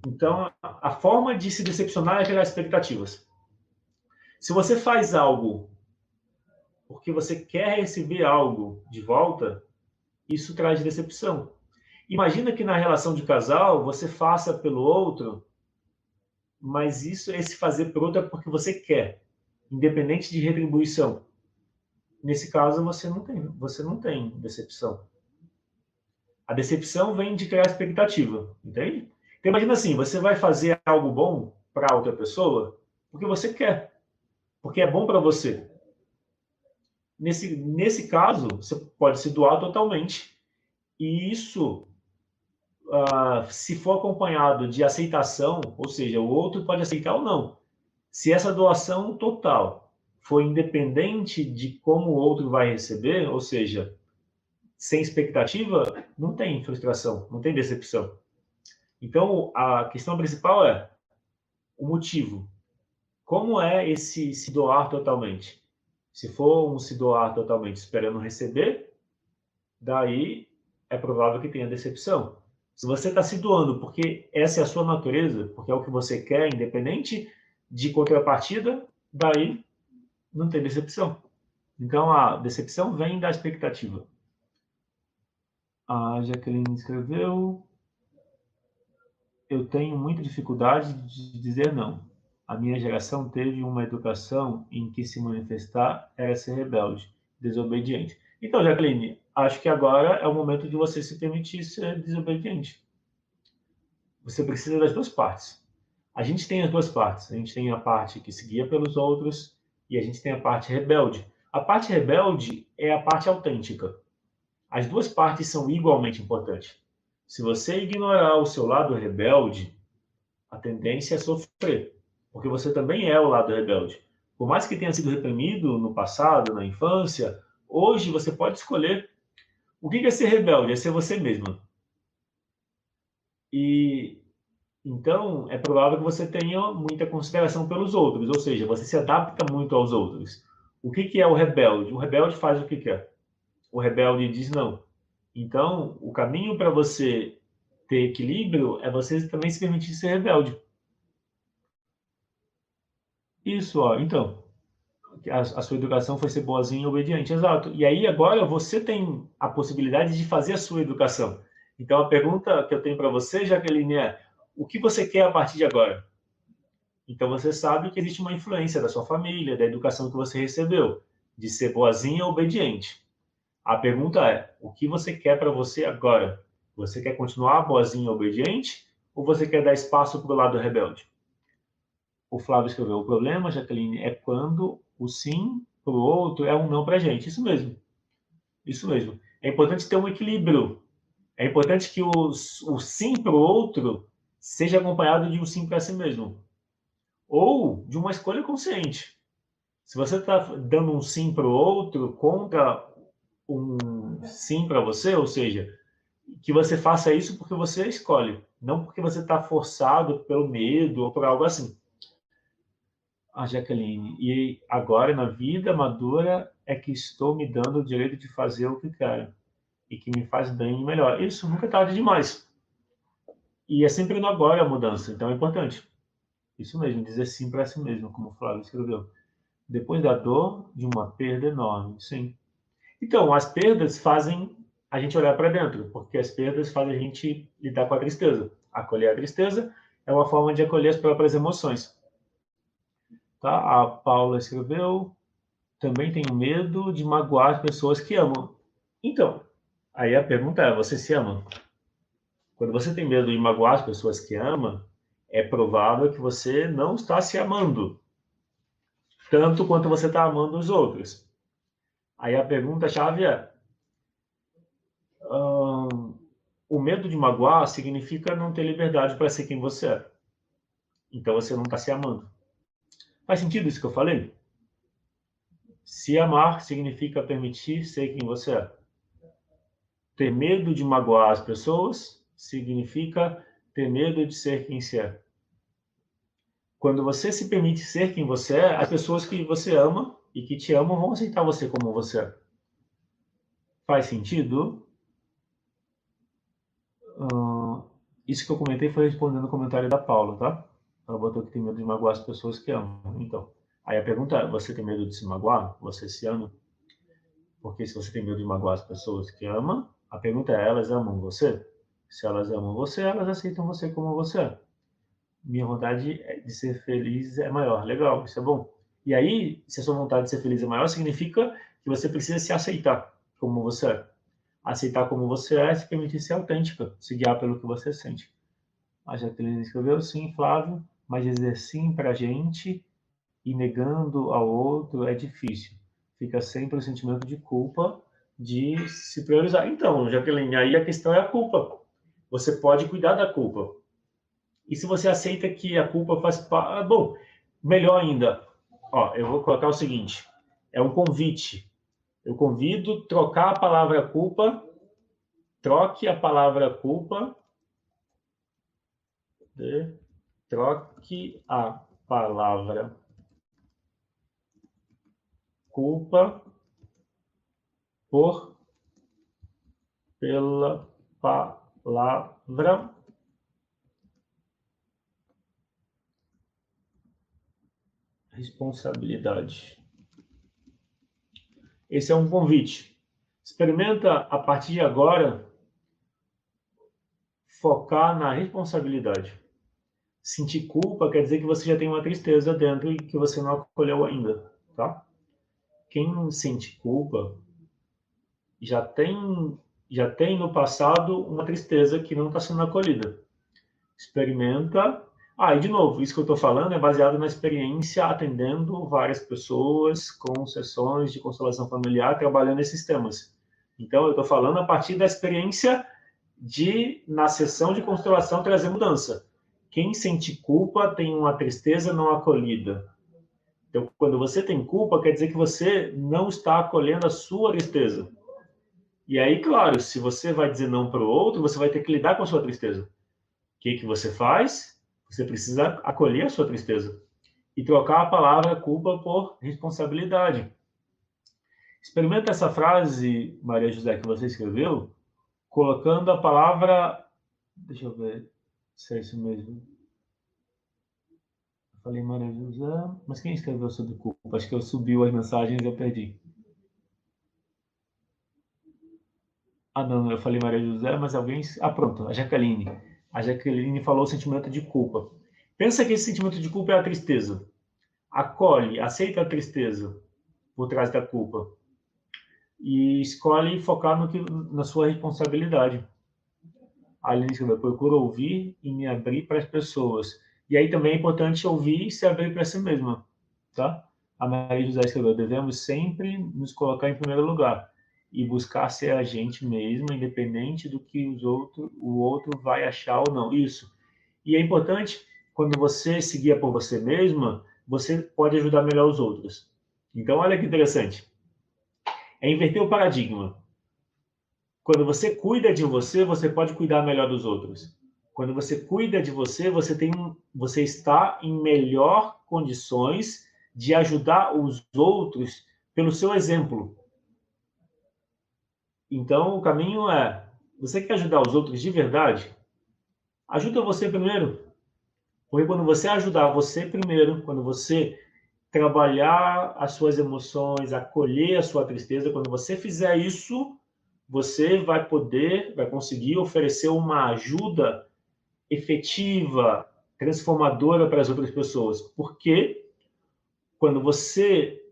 Speaker 1: Então, a forma de se decepcionar é criar expectativas. Se você faz algo porque você quer receber algo de volta, isso traz decepção. Imagina que na relação de casal você faça pelo outro, mas esse fazer pelo outro é porque você quer, independente de retribuição. Nesse caso você não tem decepção. A decepção vem de criar expectativa, entende? Então imagina assim, você vai fazer algo bom para outra pessoa porque você quer, porque é bom para você. Nesse caso, você pode se doar totalmente. E isso, se for acompanhado de aceitação, ou seja, o outro pode aceitar ou não. Se essa doação total for independente de como o outro vai receber, ou seja, sem expectativa, não tem frustração, não tem decepção. Então, a questão principal é o motivo. Como é esse se doar totalmente? Se for um se doar totalmente esperando receber, daí é provável que tenha decepção. Se você está se doando porque essa é a sua natureza, porque é o que você quer, independente de contrapartida, daí não tem decepção. Então, a decepção vem da expectativa. A Jaqueline escreveu: eu tenho muita dificuldade de dizer não. A minha geração teve uma educação em que se manifestar era ser rebelde, desobediente. Então, Jacqueline, acho que agora é o momento de você se permitir ser desobediente. Você precisa das duas partes. A gente tem as duas partes. A gente tem a parte que se guia pelos outros e a gente tem a parte rebelde. A parte rebelde é a parte autêntica. As duas partes são igualmente importantes. Se você ignorar o seu lado rebelde, a tendência é sofrer, porque você também é o lado rebelde. Por mais que tenha sido reprimido no passado, na infância, hoje você pode escolher o que é ser rebelde, é ser você mesmo. E então é provável que você tenha muita consideração pelos outros, ou seja, você se adapta muito aos outros. O que é o rebelde? O rebelde faz o que quer. O rebelde diz não. Então, o caminho para você ter equilíbrio é você também se permitir ser rebelde. Isso, ó. Então, a sua educação foi ser boazinha e obediente, exato. E aí agora você tem a possibilidade de fazer a sua educação. Então a pergunta que eu tenho para você, Jaqueline, é: o que você quer a partir de agora? Então você sabe que existe uma influência da sua família, da educação que você recebeu, de ser boazinha ou obediente. A pergunta é: o que você quer para você agora? Você quer continuar boazinha ou obediente? Ou você quer dar espaço para o lado rebelde? O Flávio escreveu: o problema, Jaqueline, é quando o sim para o outro é um não para a gente. Isso mesmo. Isso mesmo. É importante ter um equilíbrio. É importante que o sim para o outro seja acompanhado de um sim para si mesmo. Ou de uma escolha consciente. Se você está dando um sim para o outro contra um sim para você, ou seja, que você faça isso porque você escolhe, não porque você está forçado pelo medo ou por algo assim. A Jaqueline: e agora na vida madura é que estou me dando o direito de fazer o que quero e que me faz bem e melhor. Isso nunca é tarde demais. E é sempre no agora a mudança, então é importante. Isso mesmo, dizer sim para si mesmo, como o Flávio escreveu. Depois da dor de uma perda enorme, sim. Então, as perdas fazem a gente olhar para dentro, porque as perdas fazem a gente lidar com a tristeza. Acolher a tristeza é uma forma de acolher as próprias emoções. Tá? A Paula escreveu: também tenho medo de magoar as pessoas que amam. Então, aí a pergunta é: você se ama? Quando você tem medo de magoar as pessoas que ama, é provável que você não está se amando tanto quanto você está amando os outros. Aí a pergunta-chave é: o medo de magoar significa não ter liberdade para ser quem você é. Então você não está se amando. Faz sentido isso que eu falei? Se amar significa permitir ser quem você é. Ter medo de magoar as pessoas significa ter medo de ser quem você é. Quando você se permite ser quem você é, as pessoas que você ama e que te amam vão aceitar você como você é. Faz sentido? Isso que eu comentei foi respondendo o comentário da Paula, tá? Ela botou que tem medo de magoar as pessoas que amam. Então, aí a pergunta é: você tem medo de se magoar? Você se ama? Porque se você tem medo de magoar as pessoas que ama, a pergunta é: elas amam você? Se elas amam você, elas aceitam você como você é. Minha vontade de ser feliz é maior. Legal, isso é bom. E aí, se a sua vontade de ser feliz é maior, significa que você precisa se aceitar como você é. Aceitar como você é se permitir ser autêntica, se guiar pelo que você sente. A Jaqueline escreveu: sim, Flávio, mas dizer sim para a gente e negando ao outro é difícil. Fica sempre o sentimento de culpa de se priorizar. Então, Jaqueline, aí a questão é a culpa. Você pode cuidar da culpa. E se você aceita que a culpa faz parte... Bom, melhor ainda. Ó, eu vou colocar o seguinte. É um convite. Eu convido trocar a palavra culpa troque a palavra culpa, troque a palavra culpa pela palavra responsabilidade. Esse é um convite. Experimenta, a partir de agora, focar na responsabilidade. Sentir culpa quer dizer que você já tem uma tristeza dentro e que você não acolheu ainda, tá? Quem sente culpa já tem no passado uma tristeza que não está sendo acolhida. Experimenta. E de novo, isso que eu estou falando é baseado na experiência atendendo várias pessoas com sessões de constelação familiar, trabalhando esses temas. Então, eu estou falando a partir da experiência de, na sessão de constelação, trazer mudança. Quem sente culpa tem uma tristeza não acolhida. Então, quando você tem culpa, quer dizer que você não está acolhendo a sua tristeza. E aí, claro, se você vai dizer não para o outro, você vai ter que lidar com a sua tristeza. O que você faz? Você precisa acolher a sua tristeza e trocar a palavra culpa por responsabilidade. Experimenta essa frase, Maria José, que você escreveu, colocando a palavra... Deixa eu ver se é isso mesmo. Eu falei Maria José, mas quem escreveu sobre culpa? Acho que eu subiu as mensagens e eu perdi. Não, eu falei Maria José, mas alguém... pronto, a Jaqueline. A Jaqueline falou o sentimento de culpa. Pensa que esse sentimento de culpa é a tristeza. Acolhe, aceita a tristeza por trás da culpa. E escolhe focar na sua responsabilidade. A Aline escreveu, procura ouvir e me abrir para as pessoas. E aí também é importante ouvir e se abrir para si mesma. Tá? A Maria José escreveu, devemos sempre nos colocar em primeiro lugar e buscar ser a gente mesmo, independente do que o outro vai achar ou não. Isso. E é importante, quando você se guia por você mesma, você pode ajudar melhor os outros. Então, olha que interessante. É inverter o paradigma. Quando você cuida de você, você pode cuidar melhor dos outros. Quando você cuida de você, você está em melhor condições de ajudar os outros pelo seu exemplo. Então, o caminho é, você quer ajudar os outros de verdade? Ajuda você primeiro. Porque quando você ajudar você primeiro, quando você trabalhar as suas emoções, acolher a sua tristeza, quando você fizer isso, você vai conseguir oferecer uma ajuda efetiva, transformadora para as outras pessoas. Porque quando você...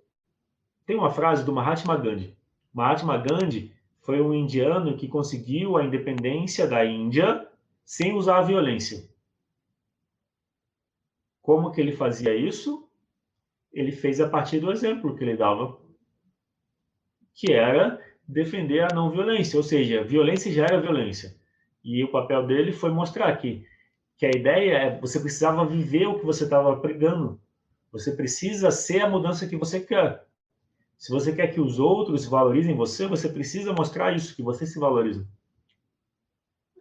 Speaker 1: Tem uma frase do Mahatma Gandhi. Mahatma Gandhi foi um indiano que conseguiu a independência da Índia sem usar a violência. Como que ele fazia isso? Ele fez a partir do exemplo que ele dava, que era defender a não violência, ou seja, violência gera violência. E o papel dele foi mostrar que a ideia é você precisava viver o que você estava pregando. Você precisa ser a mudança que você quer. Se você quer que os outros valorizem você, você precisa mostrar isso, que você se valoriza.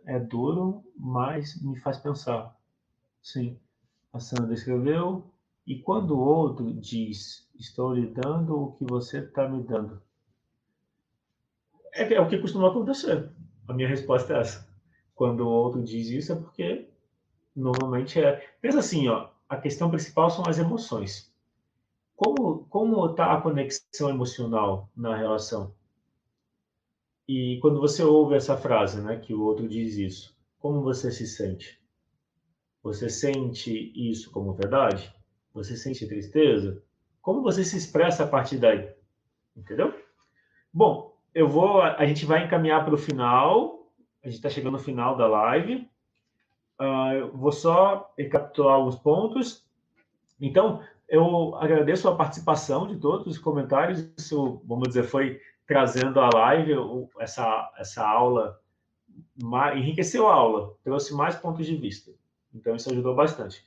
Speaker 1: É duro, mas me faz pensar. Sim, a Sandra escreveu. E quando o outro diz, estou lhe dando o que você está me dando? É o que costuma acontecer. A minha resposta é essa. Quando o outro diz isso é porque normalmente é... Pensa assim, ó, a questão principal são as emoções. Como está a conexão emocional na relação? E quando você ouve essa frase, né, que o outro diz isso, como você se sente? Você sente isso como verdade? Você sente tristeza? Como você se expressa a partir daí? Entendeu? Bom, a gente vai encaminhar para o final. A gente está chegando no final da live. Eu vou só recapitular alguns pontos. Então, eu agradeço a participação de todos os comentários. Isso, vamos dizer, foi trazendo a live, essa aula, enriqueceu a aula, trouxe mais pontos de vista. Então, isso ajudou bastante.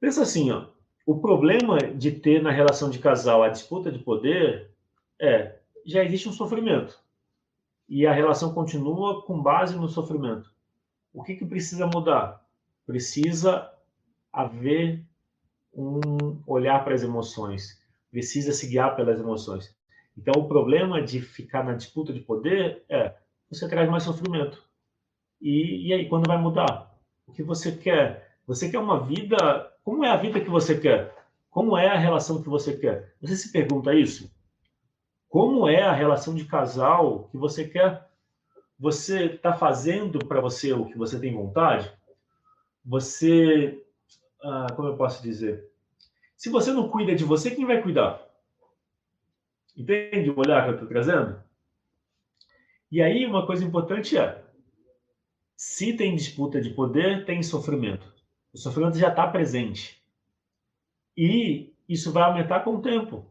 Speaker 1: Pensa assim, ó, o problema de ter na relação de casal a disputa de poder já existe um sofrimento. e a relação continua com base no sofrimento. O que precisa mudar? Precisa haver um olhar para as emoções, precisa se guiar pelas emoções. Então, o problema de ficar na disputa de poder é você traz mais sofrimento. E aí, quando vai mudar? O que você quer? Você quer uma vida... Como é a vida que você quer? Como é a relação que você quer? Você se pergunta isso? Como é a relação de casal que você quer? Você está fazendo para você o que você tem vontade? Você... como eu posso dizer? Se você não cuida de você, quem vai cuidar? Entende o olhar que eu estou trazendo? E aí, uma coisa importante é, se tem disputa de poder, tem sofrimento. O sofrimento já está presente. E isso vai aumentar com o tempo.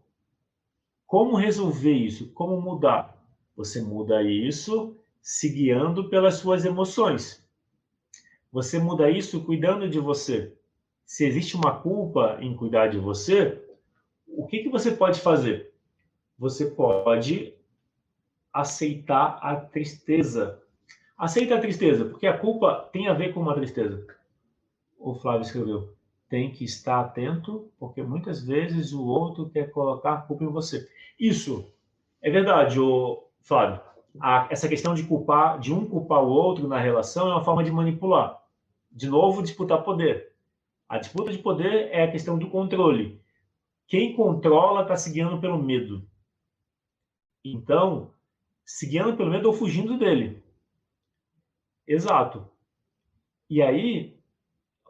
Speaker 1: Como resolver isso? Como mudar? Você muda isso se guiando pelas suas emoções. Você muda isso cuidando de você. Se existe uma culpa em cuidar de você, o que você pode fazer? Você pode aceitar a tristeza. Aceita a tristeza, porque a culpa tem a ver com uma tristeza. O Flávio escreveu, tem que estar atento, porque muitas vezes o outro quer colocar a culpa em você. Isso é verdade, Flávio. Essa questão de culpar, de um culpar o outro na relação é uma forma de manipular. De novo, disputar poder. A disputa de poder é a questão do controle. Quem controla está se guiando pelo medo. Então, se guiando pelo medo ou fugindo dele. Exato. E aí,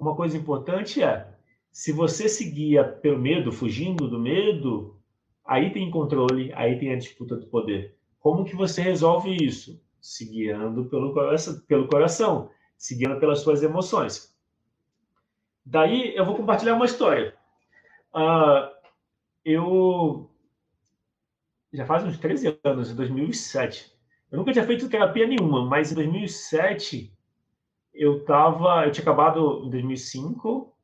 Speaker 1: uma coisa importante é, se você se guia pelo medo, fugindo do medo, aí tem controle, aí tem a disputa do poder. Como que você resolve isso? Se guiando pelo coração, se guiando pelas suas emoções. Daí eu vou compartilhar uma história. Eu já faz uns 13 anos, em 2007. Eu nunca tinha feito terapia nenhuma, mas em 2007 eu tinha acabado em 2005,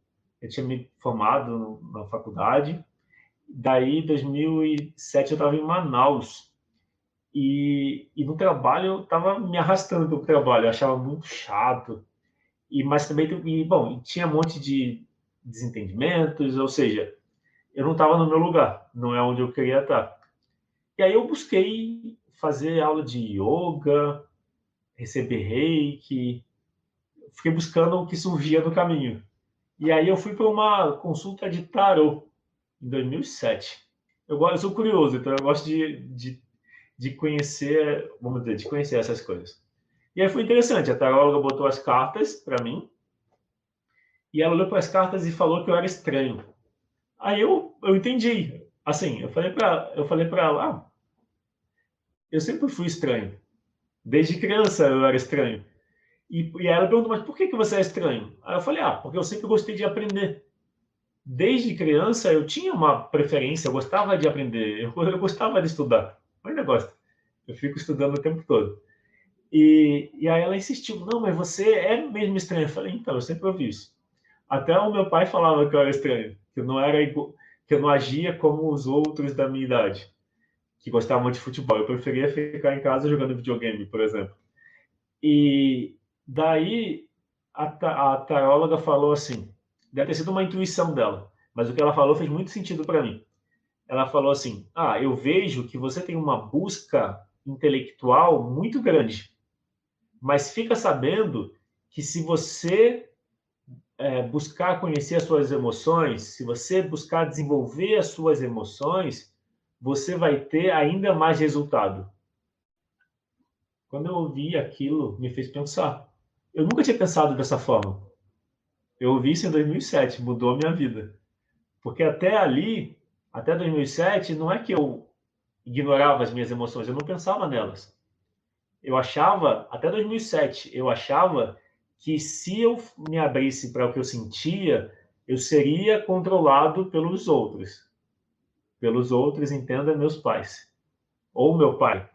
Speaker 1: eu tinha me formado na faculdade. Daí, em 2007, eu estava em Manaus. E no trabalho, eu estava me arrastando para o trabalho. Eu achava muito chato. Mas também, bom, tinha um monte de desentendimentos. Ou seja, eu não estava no meu lugar. Não é onde eu queria estar. E aí eu busquei fazer aula de yoga, receber reiki. Fiquei buscando o que surgia no caminho. E aí eu fui para uma consulta de tarô em 2007. Eu sou curioso, então eu gosto de conhecer, vamos dizer, de conhecer essas coisas. E aí foi interessante, a taróloga botou as cartas para mim, e ela olhou para as cartas e falou que eu era estranho. Aí eu entendi. Assim, eu falei para ela, eu sempre fui estranho. Desde criança eu era estranho. E ela perguntou, mas por que você é estranho? Aí eu falei, porque eu sempre gostei de aprender. Desde criança eu tinha uma preferência, eu gostava de aprender, eu gostava de estudar. Eu ainda gosto. Eu fico estudando o tempo todo. E aí ela insistiu, não, mas você é mesmo estranho. Eu falei, então, eu sempre ouvi isso. Até o meu pai falava que eu era estranho, que eu não era que eu não agia como os outros da minha idade, que gostavam de futebol. Eu preferia ficar em casa jogando videogame, por exemplo. E daí a taróloga falou assim, deve ter sido uma intuição dela, mas o que ela falou fez muito sentido para mim. Ela falou assim, eu vejo que você tem uma busca intelectual muito grande, mas fica sabendo que se você buscar conhecer as suas emoções, se você buscar desenvolver as suas emoções, você vai ter ainda mais resultado. Quando eu ouvi aquilo, me fez pensar. Eu nunca tinha pensado dessa forma. Eu ouvi isso em 2007, mudou a minha vida. Porque até ali, até 2007, não é que eu ignorava as minhas emoções, eu não pensava nelas. Eu achava, até 2007, eu achava que se eu me abrisse para o que eu sentia, eu seria controlado pelos outros. Pelos outros, entenda, meus pais. Ou meu pai,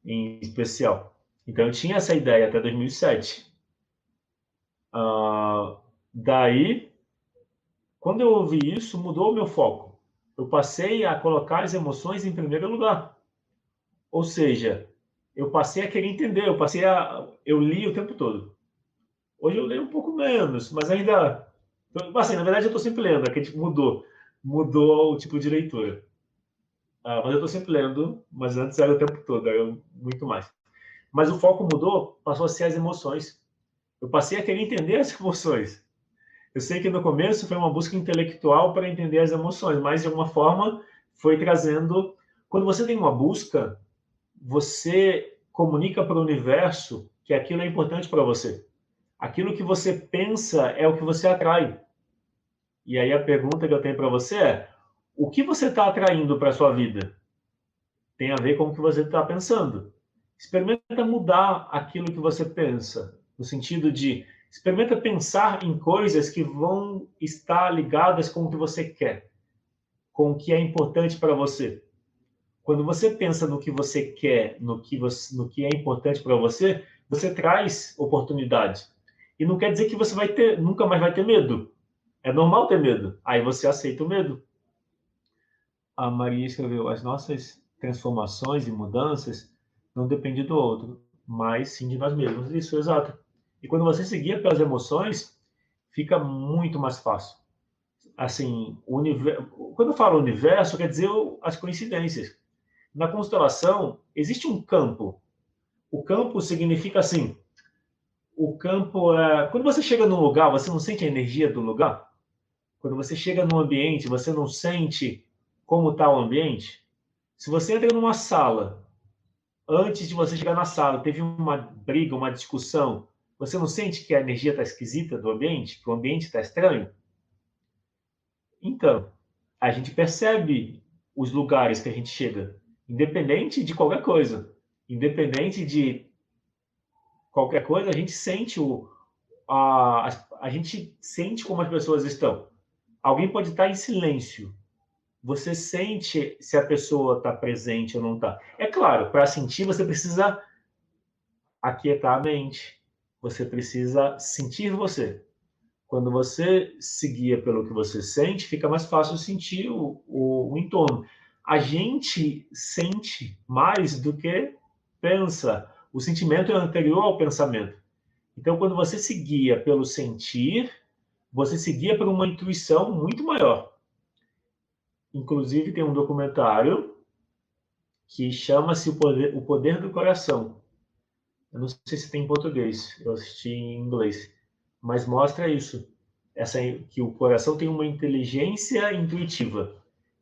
Speaker 1: em especial. Então, eu tinha essa ideia até 2007. Daí, quando eu ouvi isso, mudou o meu foco. Eu passei a colocar as emoções em primeiro lugar. Ou seja, eu passei a querer entender, eu li o tempo todo. Hoje eu leio um pouco menos, mas ainda, assim, na verdade eu estou sempre lendo, é que tipo, mudou o tipo de leitura. Mas eu estou sempre lendo, mas antes era o tempo todo, era muito mais. Mas o foco mudou, passou a ser as emoções. Eu passei a querer entender as emoções. Eu sei que no começo foi uma busca intelectual para entender as emoções, mas de alguma forma foi trazendo. Quando você tem uma busca, você comunica para o universo que aquilo é importante para você. Aquilo que você pensa é o que você atrai. E aí a pergunta que eu tenho para você é: o que você está atraindo para a sua vida? Tem a ver com o que você está pensando. Experimenta mudar aquilo que você pensa, no sentido de experimenta pensar em coisas que vão estar ligadas com o que você quer, com o que é importante para você. Quando você pensa no que você quer, no que é importante para você, você traz oportunidade. E não quer dizer que você nunca mais vai ter medo. É normal ter medo. Aí você aceita o medo. A Maria escreveu: as nossas transformações e mudanças não dependem do outro, mas sim de nós mesmos. Isso, exato. E quando você seguir pelas emoções, fica muito mais fácil. Assim, quando eu falo universo, quer dizer as coincidências. Na constelação, existe um campo. O campo significa assim, o campo é... Quando você chega num lugar, você não sente a energia do lugar? Quando você chega num ambiente, você não sente como está o ambiente? Se você entra numa sala, antes de você chegar na sala, teve uma briga, uma discussão, você não sente que a energia está esquisita do ambiente, que o ambiente está estranho? Então, a gente percebe os lugares que a gente chega, independente de qualquer coisa. Independente de qualquer coisa, a gente sente a gente sente como as pessoas estão. Alguém pode estar em silêncio. Você sente se a pessoa está presente ou não está. É claro, para sentir você precisa aquietar a mente. Você precisa sentir você. Quando você se guia pelo que você sente, fica mais fácil sentir o entorno. A gente sente mais do que pensa. O sentimento é anterior ao pensamento. Então, quando você se guia pelo sentir, você se guia por uma intuição muito maior. Inclusive, tem um documentário que chama-se o Poder do Coração. Eu não sei se tem em português, eu assisti em inglês, mas mostra isso, que o coração tem uma inteligência intuitiva.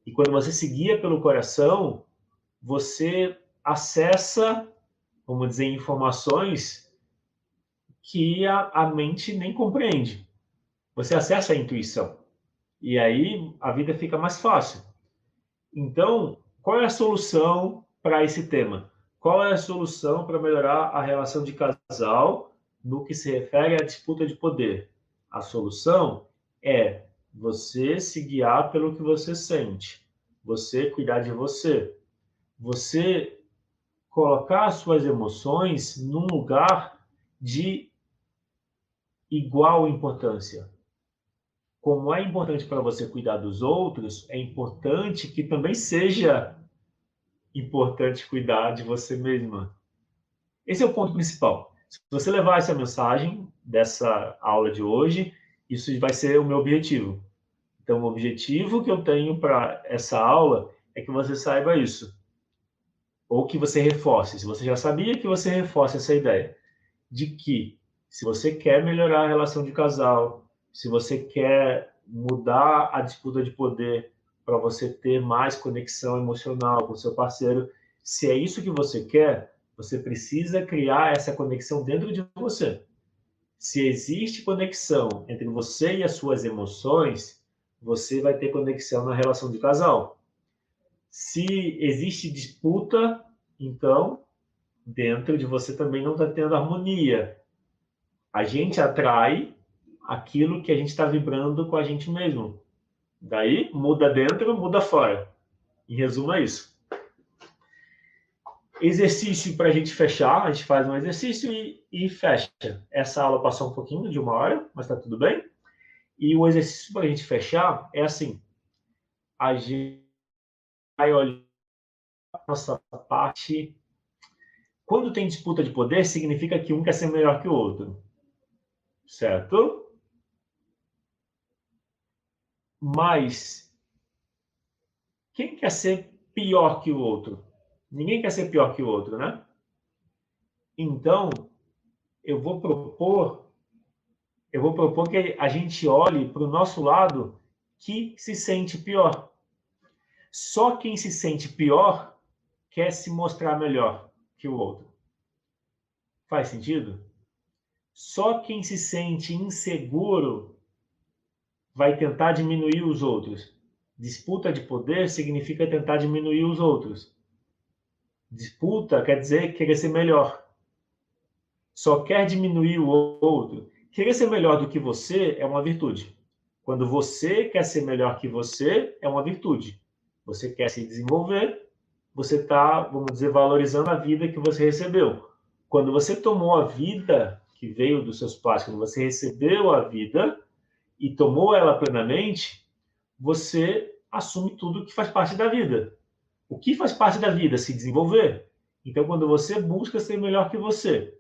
Speaker 1: E quando você se guia pelo coração, você acessa, vamos dizer, informações que a mente nem compreende. Você acessa a intuição. E aí a vida fica mais fácil. Então, qual é a solução para esse tema? Qual é a solução para melhorar a relação de casal no que se refere à disputa de poder? A solução é você se guiar pelo que você sente, você cuidar de você, você colocar as suas emoções num lugar de igual importância. Como é importante para você cuidar dos outros, é importante que também seja importante cuidar de você mesma. Esse é o ponto principal. Se você levar essa mensagem dessa aula de hoje, isso vai ser o meu objetivo. Então, o objetivo que eu tenho para essa aula é que você saiba isso. Ou que você reforce. Se você já sabia, que você reforce essa ideia de que se você quer melhorar a relação de casal, se você quer mudar a disputa de poder para você ter mais conexão emocional com o seu parceiro, se é isso que você quer, você precisa criar essa conexão dentro de você. Se existe conexão entre você e as suas emoções, você vai ter conexão na relação de casal. Se existe disputa, então dentro de você também não está tendo harmonia. A gente atrai aquilo que a gente está vibrando com a gente mesmo. Daí, muda dentro, muda fora. Em resumo, é isso. Exercício para a gente fechar. A gente faz um exercício e fecha. Essa aula passou um pouquinho de 1 hora, mas está tudo bem. E o exercício para a gente fechar é assim. A gente vai olhar a nossa parte Quando tem disputa de poder, significa que um quer ser melhor que o outro. Certo? Mas quem quer ser pior que o outro? Ninguém quer ser pior que o outro, né? Então, eu vou propor que a gente olhe para o nosso lado que se sente pior. Só quem se sente pior quer se mostrar melhor que o outro. Faz sentido? Só quem se sente inseguro vai tentar diminuir os outros. Disputa de poder significa tentar diminuir os outros. Disputa quer dizer querer ser melhor. Só quer diminuir o outro. Querer ser melhor do que você é uma virtude. Quando você quer ser melhor que você, é uma virtude. Você quer se desenvolver, você está, vamos dizer, valorizando a vida que você recebeu. Quando você tomou a vida que veio dos seus pais, quando você recebeu a vida e tomou ela plenamente, você assume tudo que faz parte da vida. O que faz parte da vida? Se desenvolver. Então, quando você busca ser melhor que você,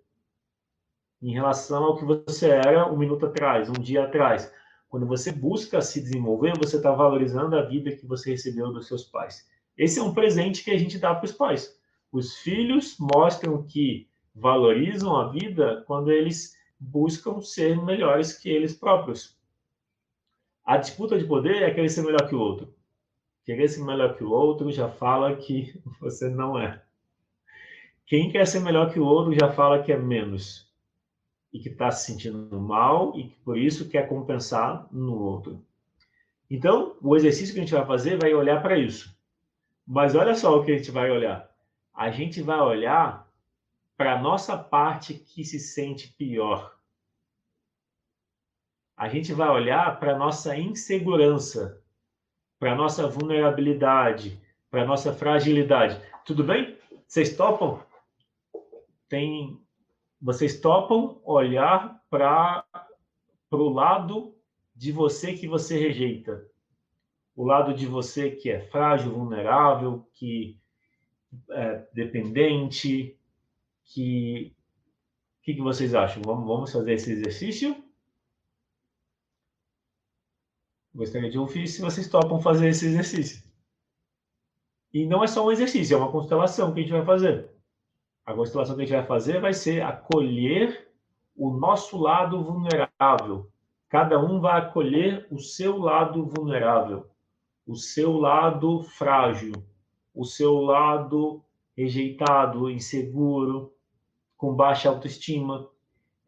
Speaker 1: em relação ao que você era um minuto atrás, um dia atrás, quando você busca se desenvolver, você está valorizando a vida que você recebeu dos seus pais. Esse é um presente que a gente dá para os pais. Os filhos mostram que valorizam a vida quando eles buscam ser melhores que eles próprios. A disputa de poder é querer ser melhor que o outro. Querer ser melhor que o outro já fala que você não é. Quem quer ser melhor que o outro já fala que é menos. E que está se sentindo mal e que por isso quer compensar no outro. Então, o exercício que a gente vai fazer vai olhar para isso. Mas olha só o que a gente vai olhar. A gente vai olhar para a nossa parte que se sente pior. A gente vai olhar para a nossa insegurança, para a nossa vulnerabilidade, para a nossa fragilidade. Tudo bem? Vocês topam? Vocês topam olhar para o lado de você que você rejeita? O lado de você que é frágil, vulnerável, que é dependente, que... O que vocês acham? Vamos fazer esse exercício? Gostaria de ouvir se vocês topam fazer esse exercício. E não é só um exercício, é uma constelação que a gente vai fazer. A constelação que a gente vai fazer vai ser acolher o nosso lado vulnerável. Cada um vai acolher o seu lado vulnerável, o seu lado frágil, o seu lado rejeitado, inseguro, com baixa autoestima.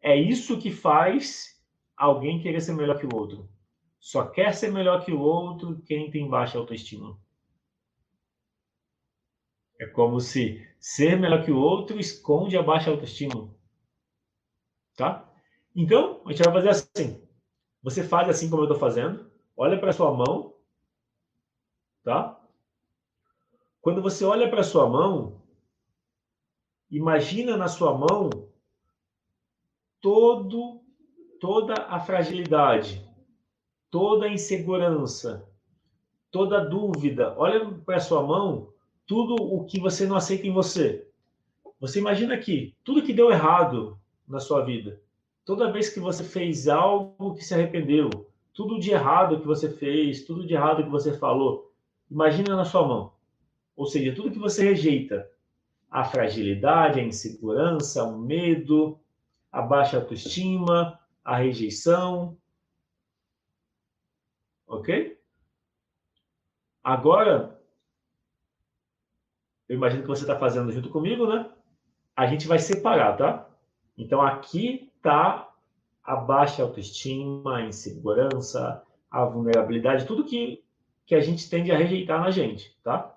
Speaker 1: É isso que faz alguém querer ser melhor que o outro. Só quer ser melhor que o outro quem tem baixa autoestima. É como se ser melhor que o outro esconde a baixa autoestima. Tá? Então, a gente vai fazer assim. Você faz assim como eu estou fazendo. Olha para sua mão. Tá? Quando você olha para sua mão, imagina na sua mão toda a fragilidade, toda a insegurança, toda a dúvida. Olha para a sua mão tudo o que você não aceita em você. Você imagina aqui, tudo que deu errado na sua vida. Toda vez que você fez algo que se arrependeu, tudo de errado que você fez, tudo de errado que você falou, imagina na sua mão. Ou seja, tudo que você rejeita. A fragilidade, a insegurança, o medo, a baixa autoestima, a rejeição. Ok? Agora, eu imagino que você está fazendo junto comigo, né? A gente vai separar, tá? Então, aqui está a baixa autoestima, a insegurança, a vulnerabilidade, tudo que a gente tende a rejeitar na gente, tá?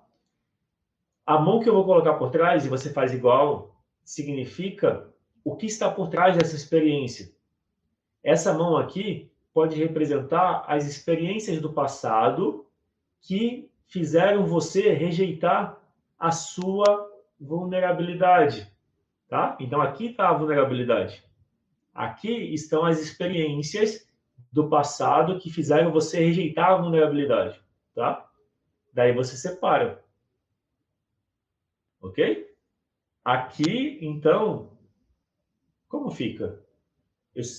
Speaker 1: A mão que eu vou colocar por trás, e você faz igual, significa o que está por trás dessa experiência. Essa mão aqui pode representar as experiências do passado que fizeram você rejeitar a sua vulnerabilidade, tá? Então aqui está a vulnerabilidade. Aqui estão as experiências do passado que fizeram você rejeitar a vulnerabilidade, tá? Daí você separa, ok? Aqui, então, como fica?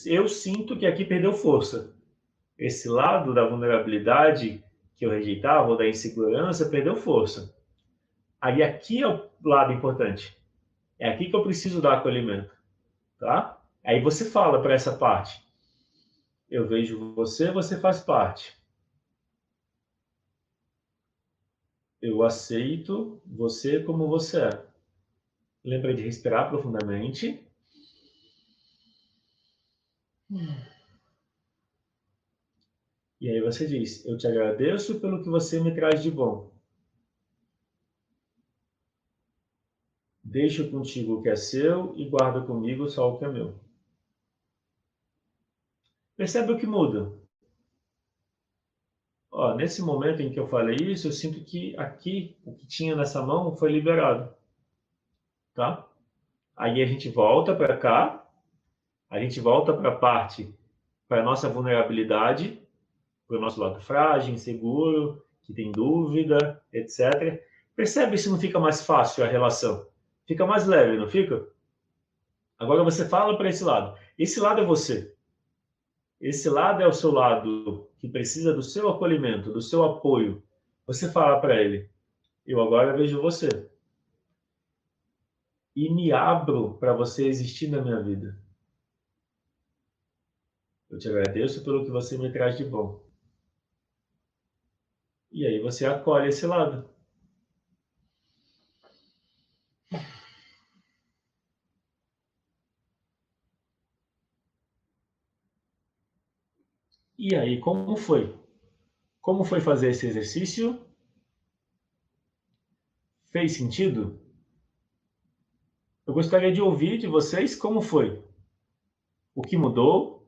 Speaker 1: Eu sinto que aqui perdeu força. Esse lado da vulnerabilidade que eu rejeitava, ou da insegurança, perdeu força. Aí aqui é o lado importante. É aqui que eu preciso dar acolhimento, tá? Aí você fala para essa parte. Eu vejo você, você faz parte. Eu aceito você como você é. Lembra de respirar profundamente. E aí você diz: eu te agradeço pelo que você me traz de bom. Deixo contigo o que é seu e guardo comigo só o que é meu. Percebe o que muda? Ó, nesse momento em que eu falei isso, eu sinto que aqui, o que tinha nessa mão foi liberado, tá? Aí a gente volta para cá, a gente volta para a parte, para a nossa vulnerabilidade, para o nosso lado frágil, inseguro, que tem dúvida, etc. Percebe se não fica mais fácil a relação? Fica mais leve, não fica? Agora você fala para esse lado. Esse lado é você. Esse lado é o seu lado que precisa do seu acolhimento, do seu apoio. Você fala para ele: eu agora vejo você e me abro para você existir na minha vida. Eu te agradeço pelo que você me traz de bom. E aí você acolhe esse lado. E aí, como foi? Como foi fazer esse exercício? Fez sentido? Eu gostaria de ouvir de vocês como foi. O que mudou?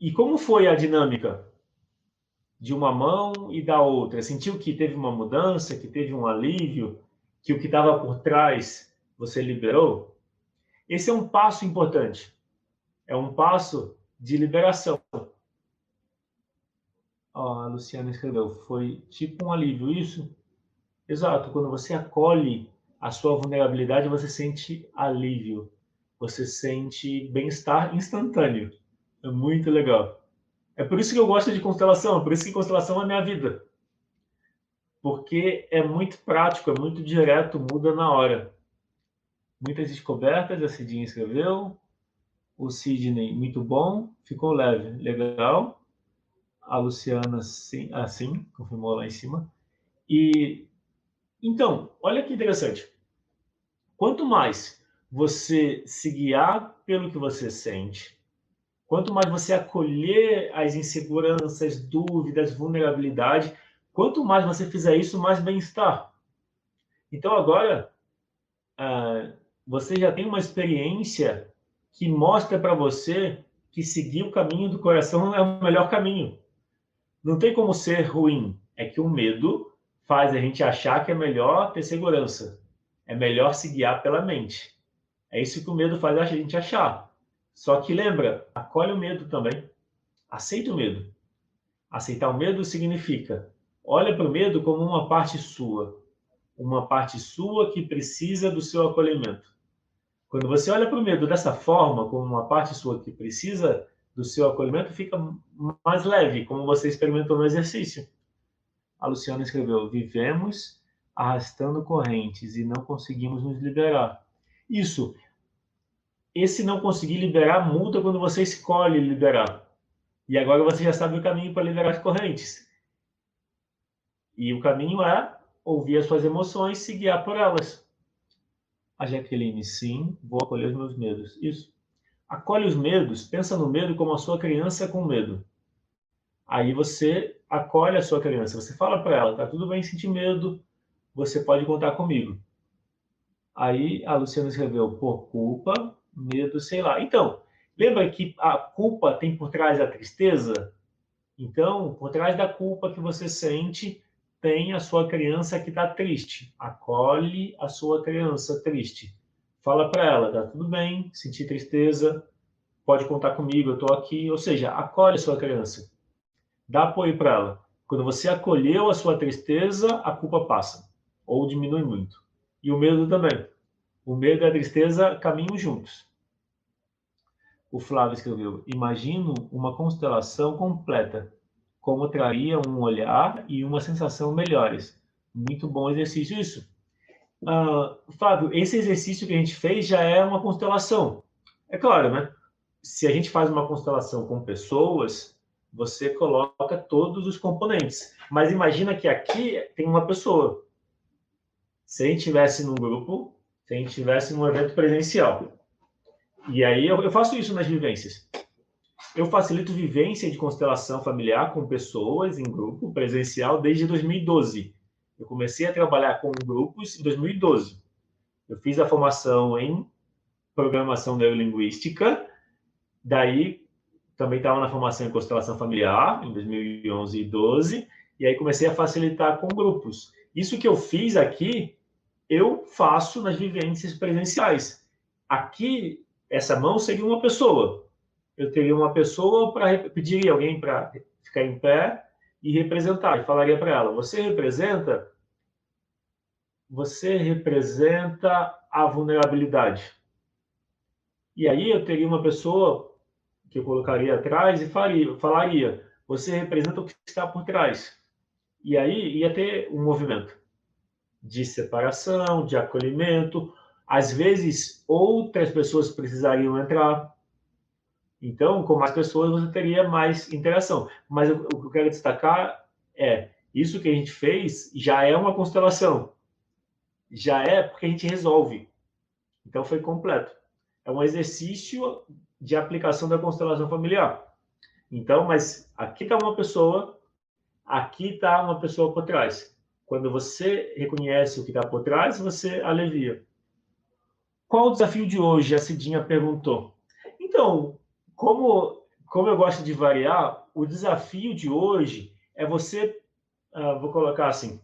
Speaker 1: E como foi a dinâmica de uma mão e da outra? Sentiu que teve uma mudança, que teve um alívio, que o que estava por trás você liberou? Esse é um passo importante. É um passo de liberação. A Luciana escreveu, foi tipo um alívio isso? Exato, quando você acolhe a sua vulnerabilidade, você sente alívio, você sente bem-estar instantâneo. É muito legal. É por isso que eu gosto de constelação, é por isso que constelação é minha vida. Porque é muito prático, é muito direto, muda na hora. Muitas descobertas, a Cidinha escreveu, o Sidney, muito bom, ficou leve, legal. A Luciana, sim, assim, confirmou lá em cima. E então, olha que interessante. Quanto mais você se guiar pelo que você sente, quanto mais você acolher as inseguranças, dúvidas, vulnerabilidade, quanto mais você fizer isso, mais bem-estar. Então agora você já tem uma experiência que mostra para você que seguir o caminho do coração é o melhor caminho. Não tem como ser ruim. É que o medo faz a gente achar que é melhor ter segurança. É melhor se guiar pela mente. É isso que o medo faz a gente achar. Só que lembra, acolhe o medo também. Aceita o medo. Aceitar o medo significa olha para o medo como uma parte sua. Uma parte sua que precisa do seu acolhimento. Quando você olha para o medo dessa forma, como uma parte sua que precisa do seu acolhimento, fica mais leve, como você experimentou no exercício. A Luciana escreveu: vivemos arrastando correntes e não conseguimos nos liberar. Isso, esse não conseguir liberar muda quando você escolhe liberar. E agora você já sabe o caminho para liberar as correntes. E o caminho é ouvir as suas emoções, se guiar por elas. A Jaqueline, sim, vou acolher os meus medos. Isso. Acolhe os medos, pensa no medo como a sua criança com medo. Aí você acolhe a sua criança, você fala para ela, tá tudo bem sentir medo, você pode contar comigo. Aí a Luciana escreveu, por culpa, medo, sei lá. Então, lembra que a culpa tem por trás a tristeza? Então, por trás da culpa que você sente, tem a sua criança que está triste. Acolhe a sua criança triste. Fala para ela, tá tudo bem, sentir tristeza, pode contar comigo, eu estou aqui. Ou seja, acolhe a sua criança. Dá apoio para ela. Quando você acolheu a sua tristeza, a culpa passa ou diminui muito. E o medo também. O medo e a tristeza caminham juntos. O Flávio escreveu: imagino uma constelação completa, como traria um olhar e uma sensação melhores. Muito bom exercício isso. Fábio, esse exercício que a gente fez já é uma constelação. É claro, né? Se a gente faz uma constelação com pessoas, você coloca todos os componentes. Mas imagina que aqui tem uma pessoa. Se a gente estivesse num grupo, se a gente estivesse num evento presencial. E aí eu faço isso nas vivências. Eu facilito vivência de constelação familiar com pessoas em grupo presencial desde 2012. Eu comecei a trabalhar com grupos em 2012. Eu fiz a formação em programação neurolinguística, daí também estava na formação em constelação familiar, em 2011 e 12, e aí comecei a facilitar com grupos. Isso que eu fiz aqui, eu faço nas vivências presenciais. Aqui, essa mão seria uma pessoa. Eu teria uma pessoa para pediria alguém para ficar em pé e representar, e falaria para ela: você representa a vulnerabilidade. E aí eu teria uma pessoa que eu colocaria atrás e falaria: você representa o que está por trás. E aí ia ter um movimento de separação, de acolhimento. Às vezes, outras pessoas precisariam entrar. Então, com mais pessoas, você teria mais interação. Mas o que eu quero destacar é: isso que a gente fez já é uma constelação. Já é porque a gente resolve. Então, foi completo. É um exercício de aplicação da constelação familiar. Então, mas aqui está uma pessoa, aqui está uma pessoa por trás. Quando você reconhece o que está por trás, você alivia. Qual o desafio de hoje? A Cidinha perguntou. Então, como eu gosto de variar, o desafio de hoje é você, vou colocar assim,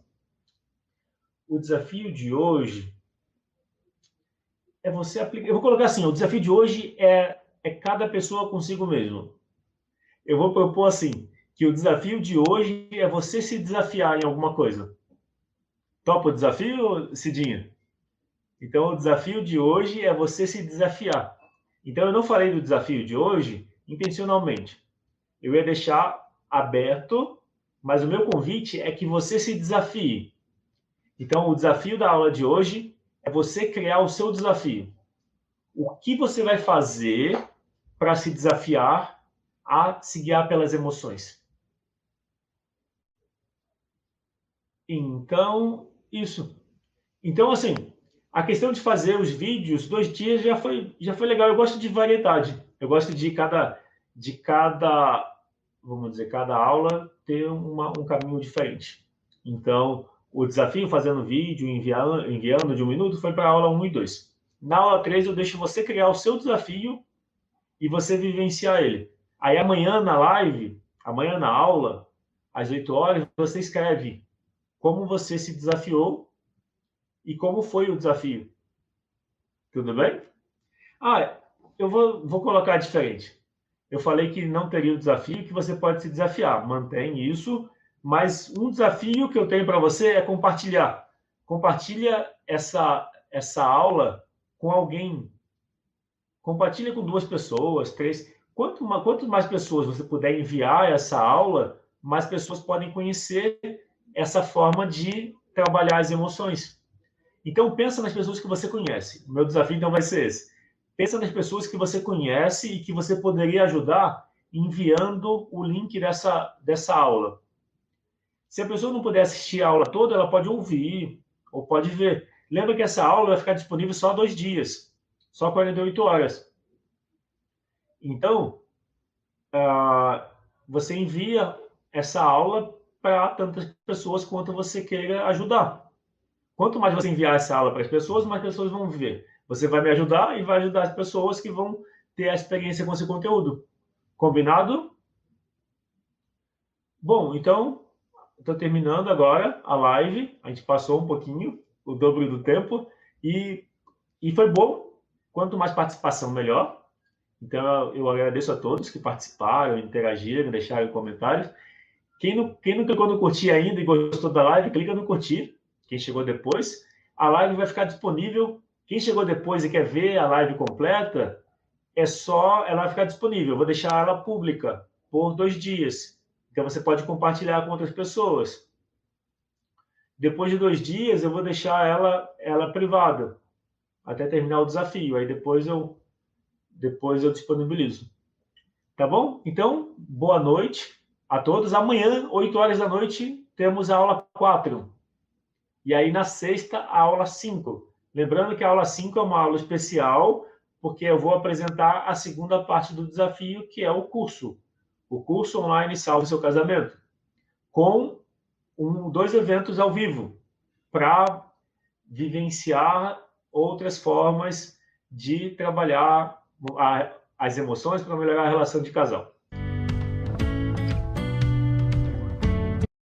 Speaker 1: o desafio de hoje é você aplicar, eu vou colocar assim, o desafio de hoje é cada pessoa consigo mesmo. Eu vou propor assim, que o desafio de hoje é você se desafiar em alguma coisa. Topa o desafio, Cidinha? Então, o desafio de hoje é você se desafiar. Então, eu não falei do desafio de hoje intencionalmente. Eu ia deixar aberto, mas o meu convite é que você se desafie. Então, o desafio da aula de hoje é você criar o seu desafio. O que você vai fazer para se desafiar a se guiar pelas emoções? Então, isso. Então, assim, a questão de fazer os vídeos 2 dias já foi legal. Eu gosto de variedade. Eu gosto de cada, vamos dizer, cada aula ter um caminho diferente. Então, o desafio fazendo vídeo, enviando de 1 minuto, foi para a aula 1 e 2. Na aula 3, eu deixo você criar o seu desafio e você vivenciar ele. Aí amanhã na live, amanhã na aula, às 8 horas, você escreve como você se desafiou e como foi o desafio. Tudo bem? Eu vou colocar diferente. Eu falei que não teria o desafio, que você pode se desafiar. Mantém isso, mas um desafio que eu tenho para você é compartilhar. Compartilha essa aula com alguém. Compartilha com 2 pessoas, 3. Quanto mais pessoas você puder enviar essa aula, mais pessoas podem conhecer essa forma de trabalhar as emoções. Então, pensa nas pessoas que você conhece. O meu desafio, então, vai ser esse. Pensa nas pessoas que você conhece e que você poderia ajudar enviando o link dessa aula. Se a pessoa não puder assistir a aula toda, ela pode ouvir ou pode ver. Lembra que essa aula vai ficar disponível só 2 dias, só 48 horas. Então, você envia essa aula para tantas pessoas quanto você queira ajudar. Quanto mais você enviar essa aula para as pessoas, mais pessoas vão ver. Você vai me ajudar e vai ajudar as pessoas que vão ter a experiência com esse conteúdo. Combinado? Bom, então, estou terminando agora a live. A gente passou um pouquinho, o dobro do tempo, e foi bom. Quanto mais participação, melhor. Então, eu agradeço a todos que participaram, interagiram, deixaram comentários. Quem não clicou no curtir ainda e gostou da live, clica no curtir. Quem chegou depois. a live vai ficar disponível. Quem chegou depois e quer ver a live completa, ela vai ficar disponível. Eu vou deixar ela pública por 2 dias. Então você pode compartilhar com outras pessoas. Depois de 2 dias, eu vou deixar ela privada até terminar o desafio. Aí depois eu disponibilizo. Tá bom? Então, boa noite a todos. Amanhã, 8 horas da noite, temos a aula 4. E aí, na sexta, a aula 5. Lembrando que a aula 5 é uma aula especial, porque eu vou apresentar a segunda parte do desafio, que é o curso. O curso online Salve Seu Casamento. Com 2 eventos ao vivo, para vivenciar outras formas de trabalhar as emoções para melhorar a relação de casal.